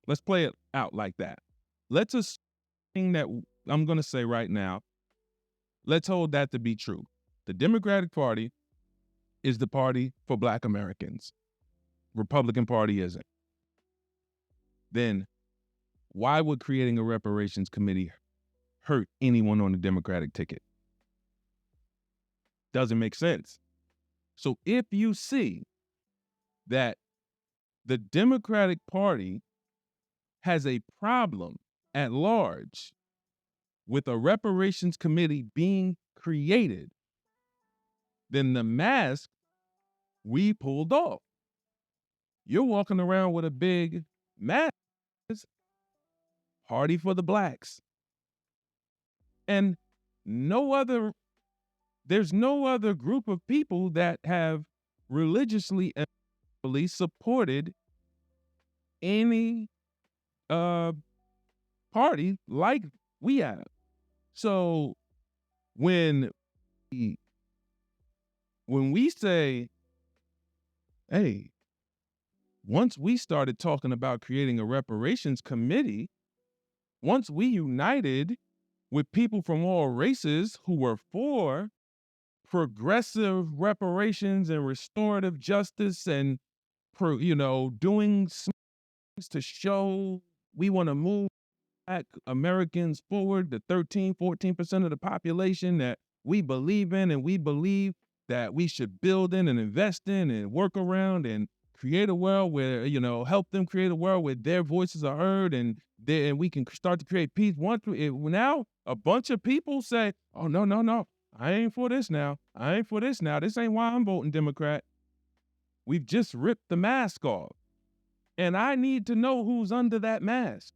Let's play it out like that. Let's assume that I'm going to say right now, let's hold that to be true. The Democratic Party is the party for Black Americans. Republican Party isn't. Then why would creating a reparations committee hurt anyone on the Democratic ticket? Doesn't make sense. So if you see that the Democratic Party has a problem at large with a reparations committee being created, then the mask we pulled off. You're walking around with a big mask, party for the blacks. And there's no other group of people that have religiously and peacefully supported any party like we have. So when we say, hey, once we started talking about creating a reparations committee, once we united with people from all races who were for progressive reparations and restorative justice and, doing things to show we want to move Black Americans forward, the 13, 14% of the population that we believe in, and we believe that we should build in and invest in and work around and create a world where, help them create a world where their voices are heard and we can start to create peace. Now a bunch of people say, oh, no, I ain't for this now. This ain't why I'm voting Democrat. We've just ripped the mask off. And I need to know who's under that mask.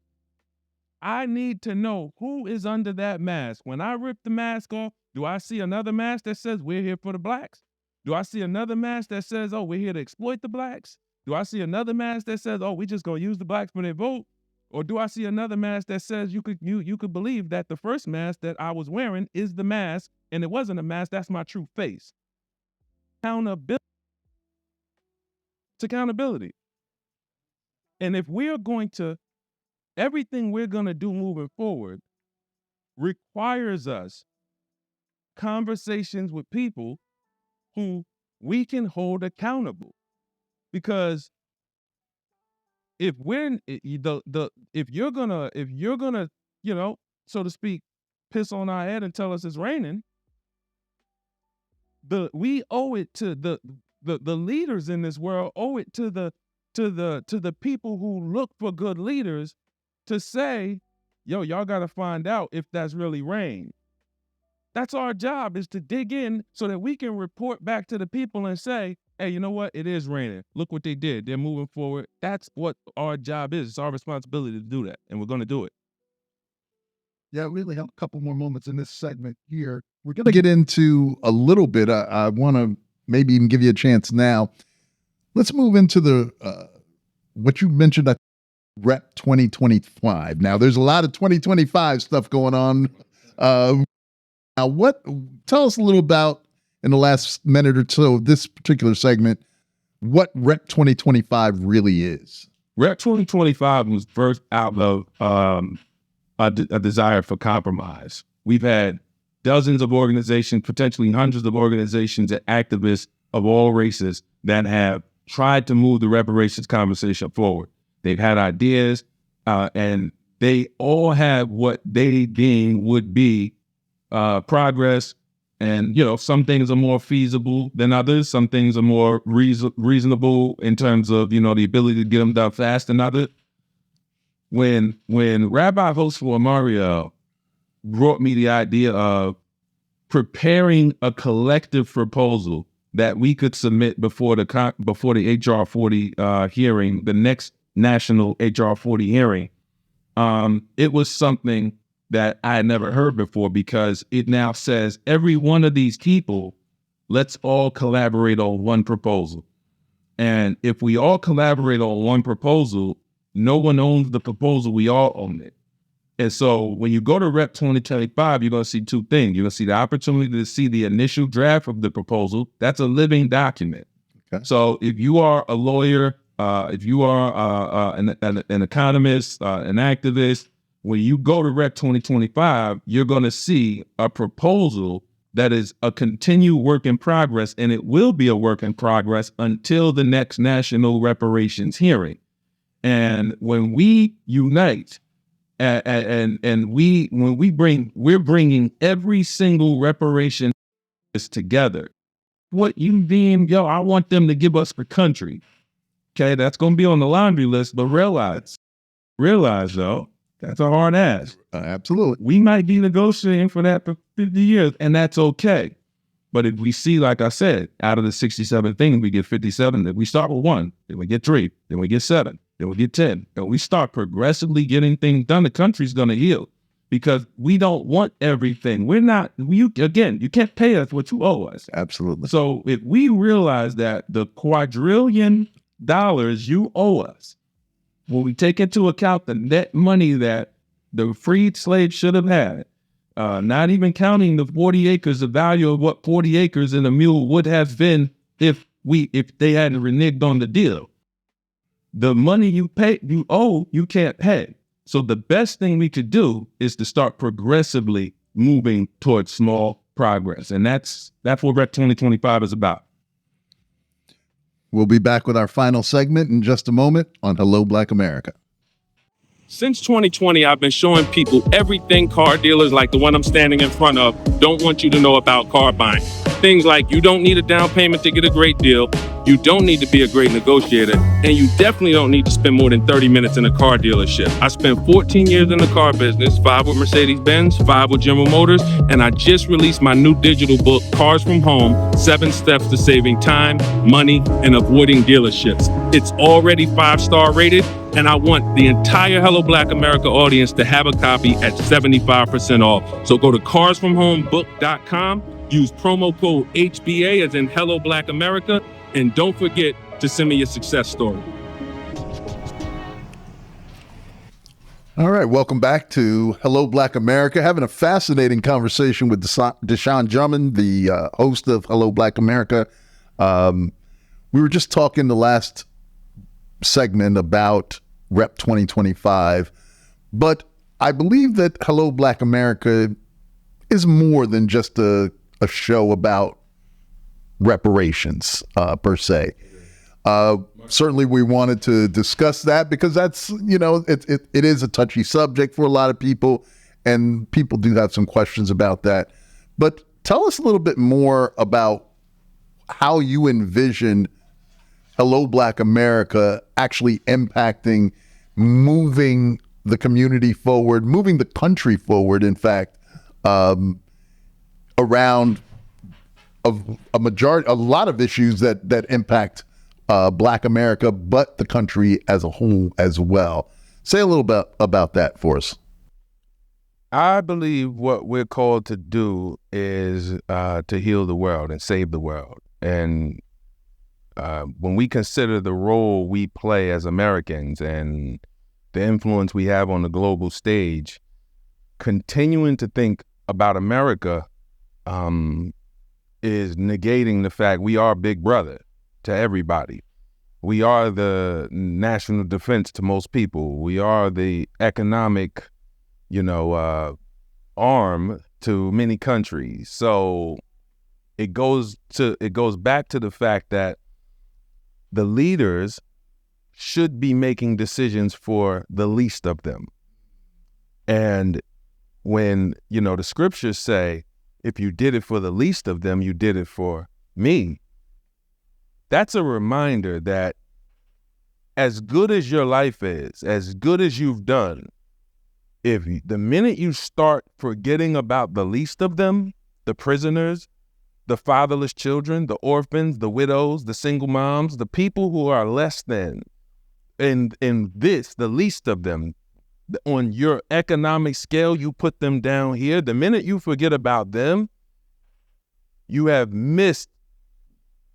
I need to know who is under that mask. When I rip the mask off, do I see another mask that says we're here for the blacks? Do I see another mask that says, oh, we're here to exploit the blacks? Do I see another mask that says, oh, we just gonna use the blacks for their vote? Or do I see another mask that says you could believe that the first mask that I was wearing is the mask and it wasn't a mask, that's my true face? Accountability. It's accountability. And if we're going to, everything we're gonna do moving forward requires us conversations with people who we can hold accountable. Because if you're gonna, so to speak, piss on our head and tell us it's raining, we owe it to the leaders in this world, owe it to the people who look for good leaders to say, yo, y'all gotta find out if that's really rain. That's our job, is to dig in so that we can report back to the people and say, hey, you know what? It is raining. Look what they did. They're moving forward. That's what our job is. It's our responsibility to do that, and we're going to do it. Yeah, we really have a couple more moments in this segment here. We're going to get into a little bit. I want to maybe even give you a chance now. Let's move into the what you mentioned, Rep 2025. Now, there's a lot of 2025 stuff going on. Now, tell us a little about, in the last minute or so of this particular segment, what Rep 2025 really is. Rep 2025 was birthed out of a desire for compromise. We've had dozens of organizations, potentially hundreds of organizations and activists of all races that have tried to move the reparations conversation forward. They've had ideas, and they all have what they deem would be progress. And, some things are more feasible than others. Some things are more reasonable in terms of, the ability to get them done fast than others. When Rabbi Hosful Mario brought me the idea of preparing a collective proposal that we could submit before the HR 40 hearing, the next national HR 40 hearing, it was something that I had never heard before, because it now says every one of these people, let's all collaborate on one proposal. And if we all collaborate on one proposal, no one owns the proposal, we all own it. And so when you go to Rep 2025, you're going to see two things. You're going to see the opportunity to see the initial draft of the proposal. That's a living document. Okay. So if you are a lawyer, if you are an economist, an activist, when you go to Rep 2025, you're going to see a proposal that is a continued work in progress, and it will be a work in progress until the next national reparations hearing. And when we unite, we're bringing every single reparation together. What you deem, I want them to give us the country. Okay, that's going to be on the laundry list, but realize though, that's a hard ask. Absolutely. We might be negotiating for that for 50 years, and that's okay. But if we see, like I said, out of the 67 things, we get 57, if we start with 1, then we get 3, then we get 7, then we get 10. And we start progressively getting things done, the country's going to heal, because we don't want everything. You can't pay us what you owe us. Absolutely. So if we realize that the $250 billion you owe us, when we take into account the net money that the freed slaves should have had, not even counting the 40 acres, the value of what 40 acres and a mule would have been if they hadn't reneged on the deal. The money you owe, you can't pay. So the best thing we could do is to start progressively moving towards small progress. And that's what Rep 2025 is about. We'll be back with our final segment in just a moment on Hello, Black America. Since 2020, I've been showing people everything car dealers like the one I'm standing in front of don't want you to know about car buying. Things like you don't need a down payment to get a great deal, you don't need to be a great negotiator, and you definitely don't need to spend more than 30 minutes in a car dealership. I spent 14 years in the car business, 5 with Mercedes-Benz, 5 with General Motors, and I just released my new digital book, Cars from Home, 7 Steps to Saving Time, Money, and Avoiding Dealerships. It's already 5-star rated, and I want the entire Hello Black America audience to have a copy at 75% off. So go to carsfromhomebook.com, use promo code HBA as in Hello Black America, and don't forget to send me your success story. All right, welcome back to Hello Black America. Having a fascinating conversation with Deshone Drummond, the host of Hello Black America. We were just talking the last segment about Rep 2025, but I believe that Hello Black America is more than just a show about reparations per se. Certainly we wanted to discuss that because that's, it is a touchy subject for a lot of people, and people do have some questions about that. But tell us a little bit more about how you envision Hello Black America actually impacting, moving the community forward, moving the country forward, in fact, around a lot of issues that impact Black America, but the country as a whole as well. Say a little bit about that for us. I believe what we're called to do is to heal the world and save the world. And when we consider the role we play as Americans and the influence we have on the global stage, continuing to think about America is negating the fact we are Big Brother to everybody. We are the national defense to most people. We are the economic, arm to many countries. So it goes back to the fact that the leaders should be making decisions for the least of them. And when, the scriptures say, if you did it for the least of them, you did it for me. That's a reminder that as good as your life is, as good as you've done, the minute you start forgetting about the least of them, the prisoners, the fatherless children, the orphans, the widows, the single moms, the people who are less than, the least of them, on your economic scale, you put them down here. The minute you forget about them, you have missed,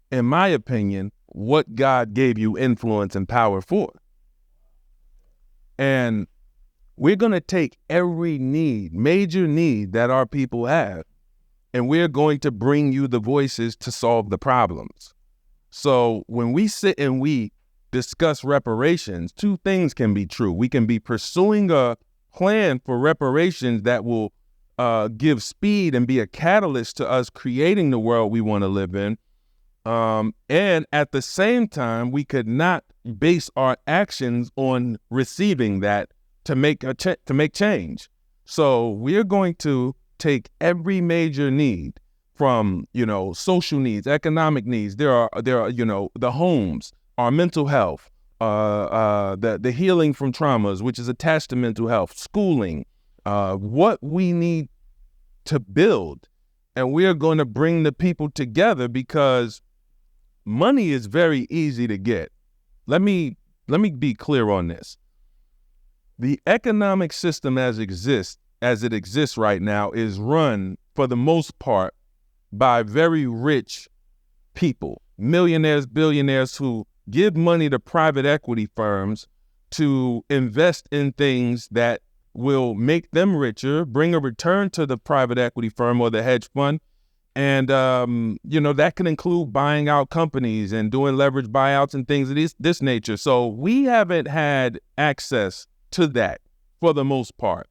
in my opinion, what God gave you influence and power for. And we're going to take every major need that our people have, and we're going to bring you the voices to solve the problems. So when we sit and we discuss reparations, 2 things can be true. We can be pursuing a plan for reparations that will give speed and be a catalyst to us creating the world we want to live in. And at the same time, we could not base our actions on receiving that to make change. So we're going to take every major need from, social needs, economic needs. There are, the homes, our mental health, the healing from traumas, which is attached to mental health, schooling, what we need to build. And we are going to bring the people together because money is very easy to get. Let me be clear on this. The economic system as it exists right now is run, for the most part, by very rich people, millionaires, billionaires, who give money to private equity firms to invest in things that will make them richer, bring a return to the private equity firm or the hedge fund. And, that can include buying out companies and doing leverage buyouts and things of this nature. So we haven't had access to that for the most part.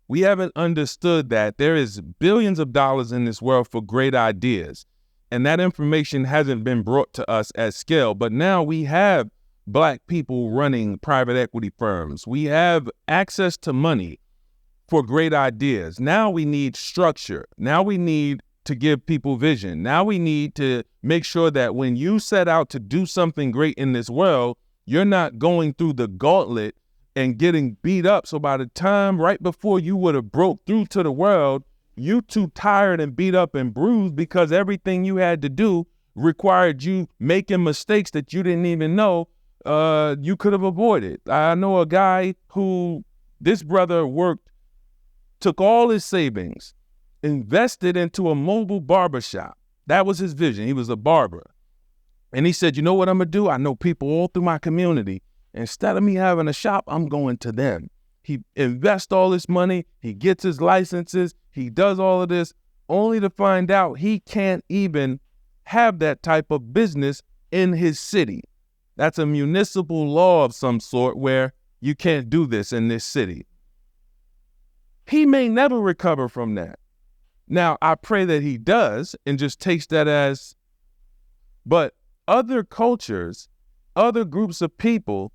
We haven't understood that there is billions of dollars in this world for great ideas. And that information hasn't been brought to us at scale. But now we have Black people running private equity firms. We have access to money for great ideas. Now we need structure. Now we need to give people vision. Now we need to make sure that when you set out to do something great in this world, you're not going through the gauntlet and getting beat up. So by the time right before you would have broke through to the world, you too tired and beat up and bruised because everything you had to do required you making mistakes that you didn't even know you could have avoided. I know a guy who, this brother took all his savings, invested into a mobile barbershop. That was his vision. He was a barber. And he said, you know what I'm going to do? I know people all through my community. Instead of me having a shop, I'm going to them. He invests all this money. He gets his licenses. He does all of this only to find out he can't even have that type of business in his city. That's a municipal law of some sort where you can't do this in this city. He may never recover from that. Now, I pray that he does and just takes that as, but other cultures, other groups of people,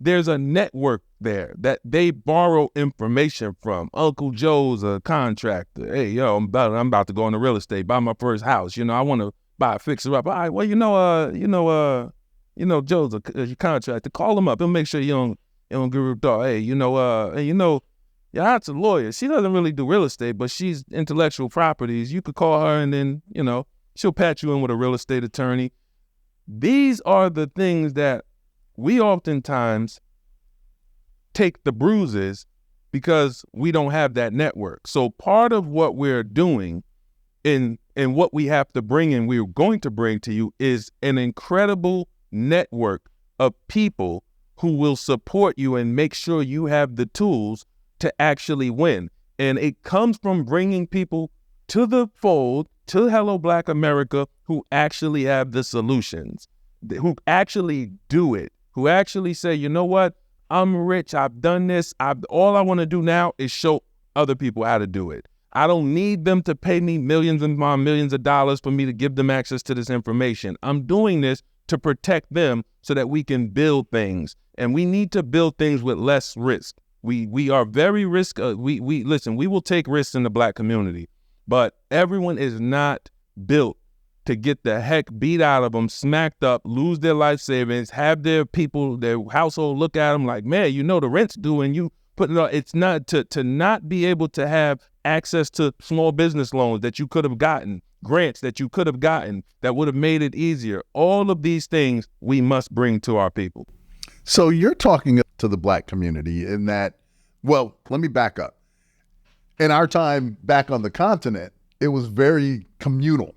there's a network there that they borrow information from. Uncle Joe's a contractor. Hey, yo, I'm about to go into real estate, buy my first house. I want to buy a fixer up. All right, well, Joe's a contractor. Call him up. He'll make sure you don't get ripped off. Hey, your aunt's a lawyer. She doesn't really do real estate, but she's intellectual properties. You could call her and then, she'll patch you in with a real estate attorney. These are the things that we oftentimes take the bruises because we don't have that network. So part of what we're doing and what we have to bring and we're going to bring to you is an incredible network of people who will support you and make sure you have the tools to actually win. And it comes from bringing people to the fold, to Hello Black America, who actually have the solutions, who actually do it, who actually say, you know what, I'm rich, I've done this, all I want to do now is show other people how to do it. I don't need them to pay me millions of dollars for me to give them access to this information. I'm doing this to protect them so that we can build things. And we need to build things with less risk. We are very risk. Listen, we will take risks in the Black community, but everyone is not built to get the heck beat out of them, smacked up, lose their life savings, have their people, their household look at them like, man, the rent's due and you put it on. It's not to not be able to have access to small business loans that you could have gotten, grants that you could have gotten that would have made it easier. All of these things we must bring to our people. So you're talking to the Black community in that, well, let me back up. In our time back on the continent, it was very communal,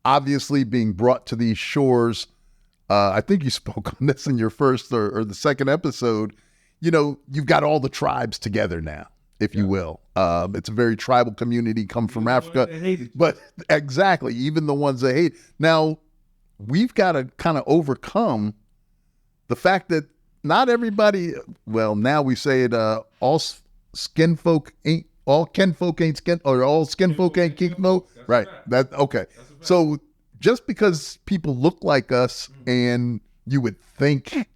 obviously being brought to these shores. I think you spoke on this in your first or the second episode. You've got all the tribes together now, if you will. It's a very tribal community, come from Africa. But exactly, even the ones that hate. Now, we've got to kind of overcome the fact that not everybody, well, now we say it, all skin folk ain't, all kin folk ain't skin, or all skin folk ain't kin folk. Right. Okay. So just because people look like us and you would think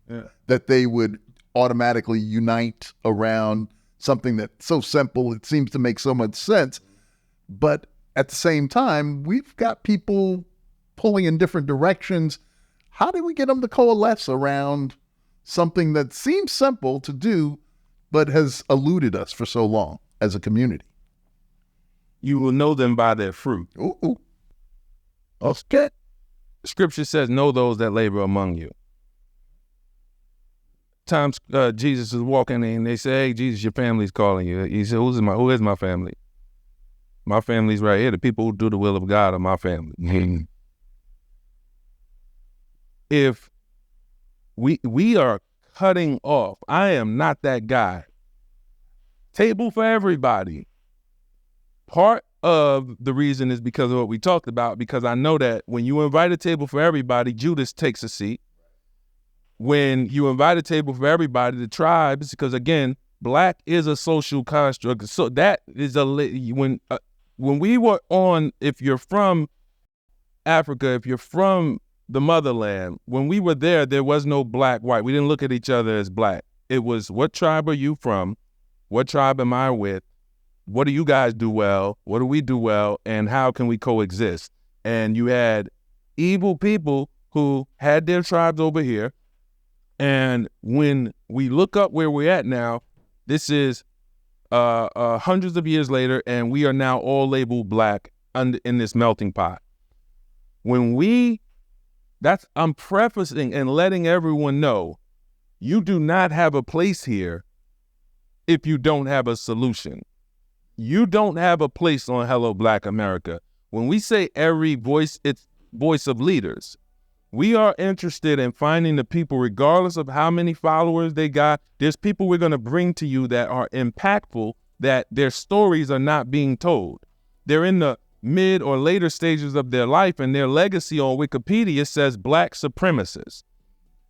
that they would automatically unite around something that's so simple, it seems to make so much sense. But at the same time, we've got people pulling in different directions. How do we get them to coalesce around something that seems simple to do, but has eluded us for so long as a community? You will know them by their fruit. Ooh. Okay. Scripture says, know those that labor among you. Times Jesus is walking in and they say, hey, Jesus, your family's calling you. He said, who is my family? My family's right here. The people who do the will of God are my family. If we are cutting off, I am not that guy. Table for everybody. Part of the reason is because of what we talked about, because I know that when you invite a table for everybody, Judas takes a seat. When you invite a table for everybody, the tribes, because again, Black is a social construct. So that is when we were on, if you're from Africa, if you're from the motherland. When we were there was no black, white. We didn't look at each other as black. It was, what tribe are you from? What tribe am I with? What do you guys do well? What do we do well? And how can we coexist? And you had evil people who had their tribes over here. And when we look up where we're at now, this is hundreds of years later, and we are now all labeled black in this melting pot. I'm prefacing and letting everyone know, you do not have a place here if you don't have a solution. You don't have a place on Hello Black America. When we say every voice, it's voice of leaders. We are interested in finding the people, regardless of how many followers they got. There's people we're going to bring to you that are impactful, that their stories are not being told. They're in the mid or later stages of their life, and their legacy on Wikipedia says black supremacists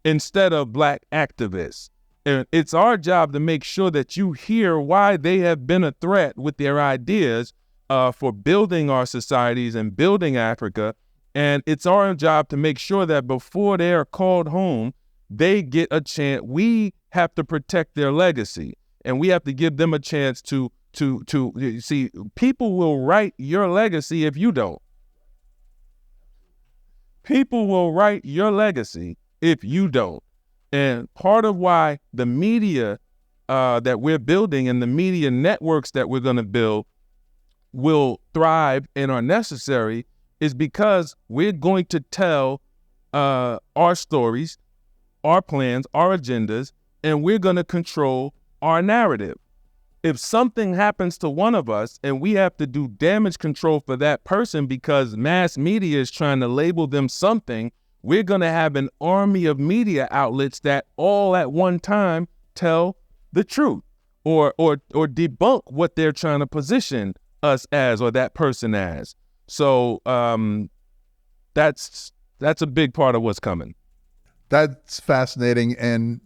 instead of black activists. And it's our job to make sure that you hear why they have been a threat with their ideas for building our societies and building Africa. And it's our job to make sure that before they are called home, they get a chance. We have to protect their legacy, and we have to give them a chance to see. People will write your legacy if you don't. People will write your legacy if you don't. And part of why the media that we're building and the media networks that we're going to build will thrive and are necessary is because we're going to tell our stories, our plans, our agendas, and we're going to control our narrative. If something happens to one of us and we have to do damage control for that person because mass media is trying to label them something, we're going to have an army of media outlets that all at one time tell the truth or debunk what they're trying to position us as or that person as. So that's a big part of what's coming. That's fascinating. And,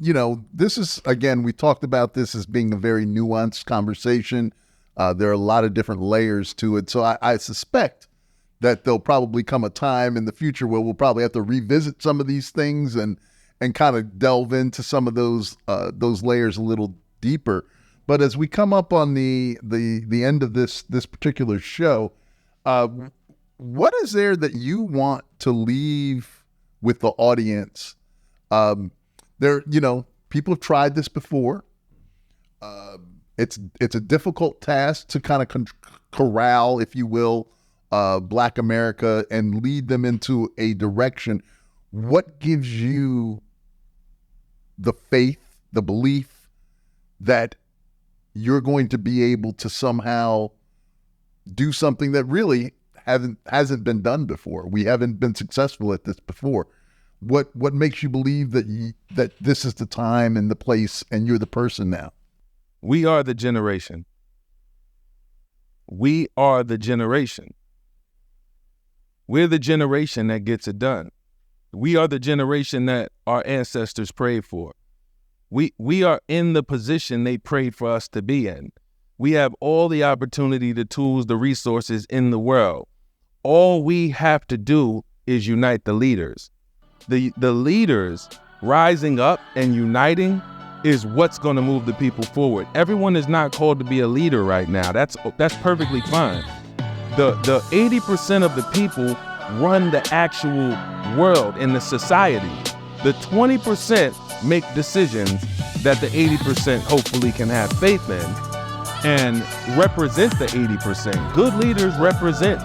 this is, again, we talked about this as being a very nuanced conversation. There are a lot of different layers to it. So I suspect that there'll probably come a time in the future where we'll probably have to revisit some of these things and kind of delve into some of those layers a little deeper. But as we come up on the end of this particular show, what is there that you want to leave with the audience? People have tried this before. It's a difficult task to kind of corral, if you will, Black America and lead them into a direction. What gives you the faith, the belief that you're going to be able to somehow do something that really hasn't been done before? We haven't been successful at this before. What makes you believe that this is the time and the place and you're the person now? We are the generation. We are the generation. We're the generation that gets it done. We are the generation that our ancestors prayed for. We are in the position they prayed for us to be in. We have all the opportunity, the tools, the resources in the world. All we have to do is unite the leaders. The leaders rising up and uniting is what's going to move the people forward. Everyone is not called to be a leader right now. That's perfectly fine. The 80% of the people run the actual world in the society. The 20% make decisions that the 80% hopefully can have faith in and represent the 80%. Good leaders represent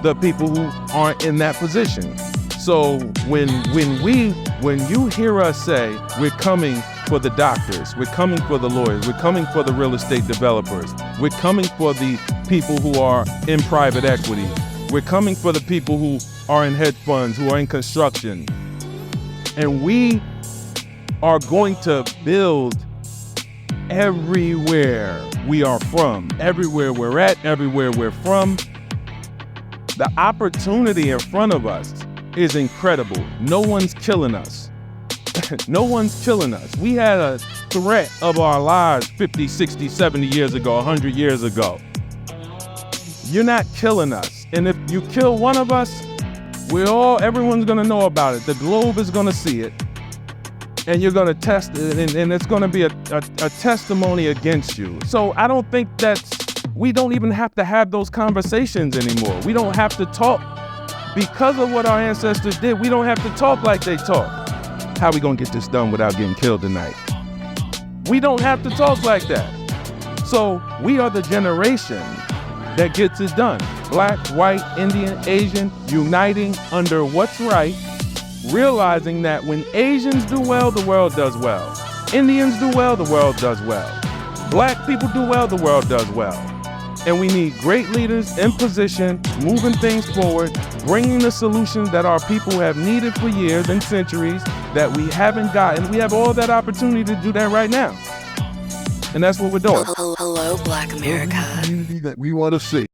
the people who aren't in that position. So when you hear us say we're coming for the doctors, we're coming for the lawyers, we're coming for the real estate developers, we're coming for the people who are in private equity, we're coming for the people who are in hedge funds, who are in construction, and we are going to build everywhere we are from, everywhere we're at, everywhere we're from. The opportunity in front of us is incredible. No one's killing us. No one's killing us. We had a threat of our lives 50, 60, 70 years ago, 100 years ago. You're not killing us. And if you kill one of us, Everyone's gonna know about it. The globe is gonna see it. And you're gonna test it, and it's gonna be a testimony against you. So I don't think we don't even have to have those conversations anymore. We don't have to talk. Because of what our ancestors did, we don't have to talk like they talk. How we gonna get this done without getting killed tonight? We don't have to talk like that. So we are the generation that gets it done. Black, white, Indian, Asian, uniting under what's right, realizing that when Asians do well, the world does well. Indians do well, the world does well. Black people do well, the world does well. And we need great leaders in position, moving things forward, bringing the solutions that our people have needed for years and centuries that we haven't gotten. We have all that opportunity to do that right now. And that's what we're doing. Hello, Black America. Community that we want to see.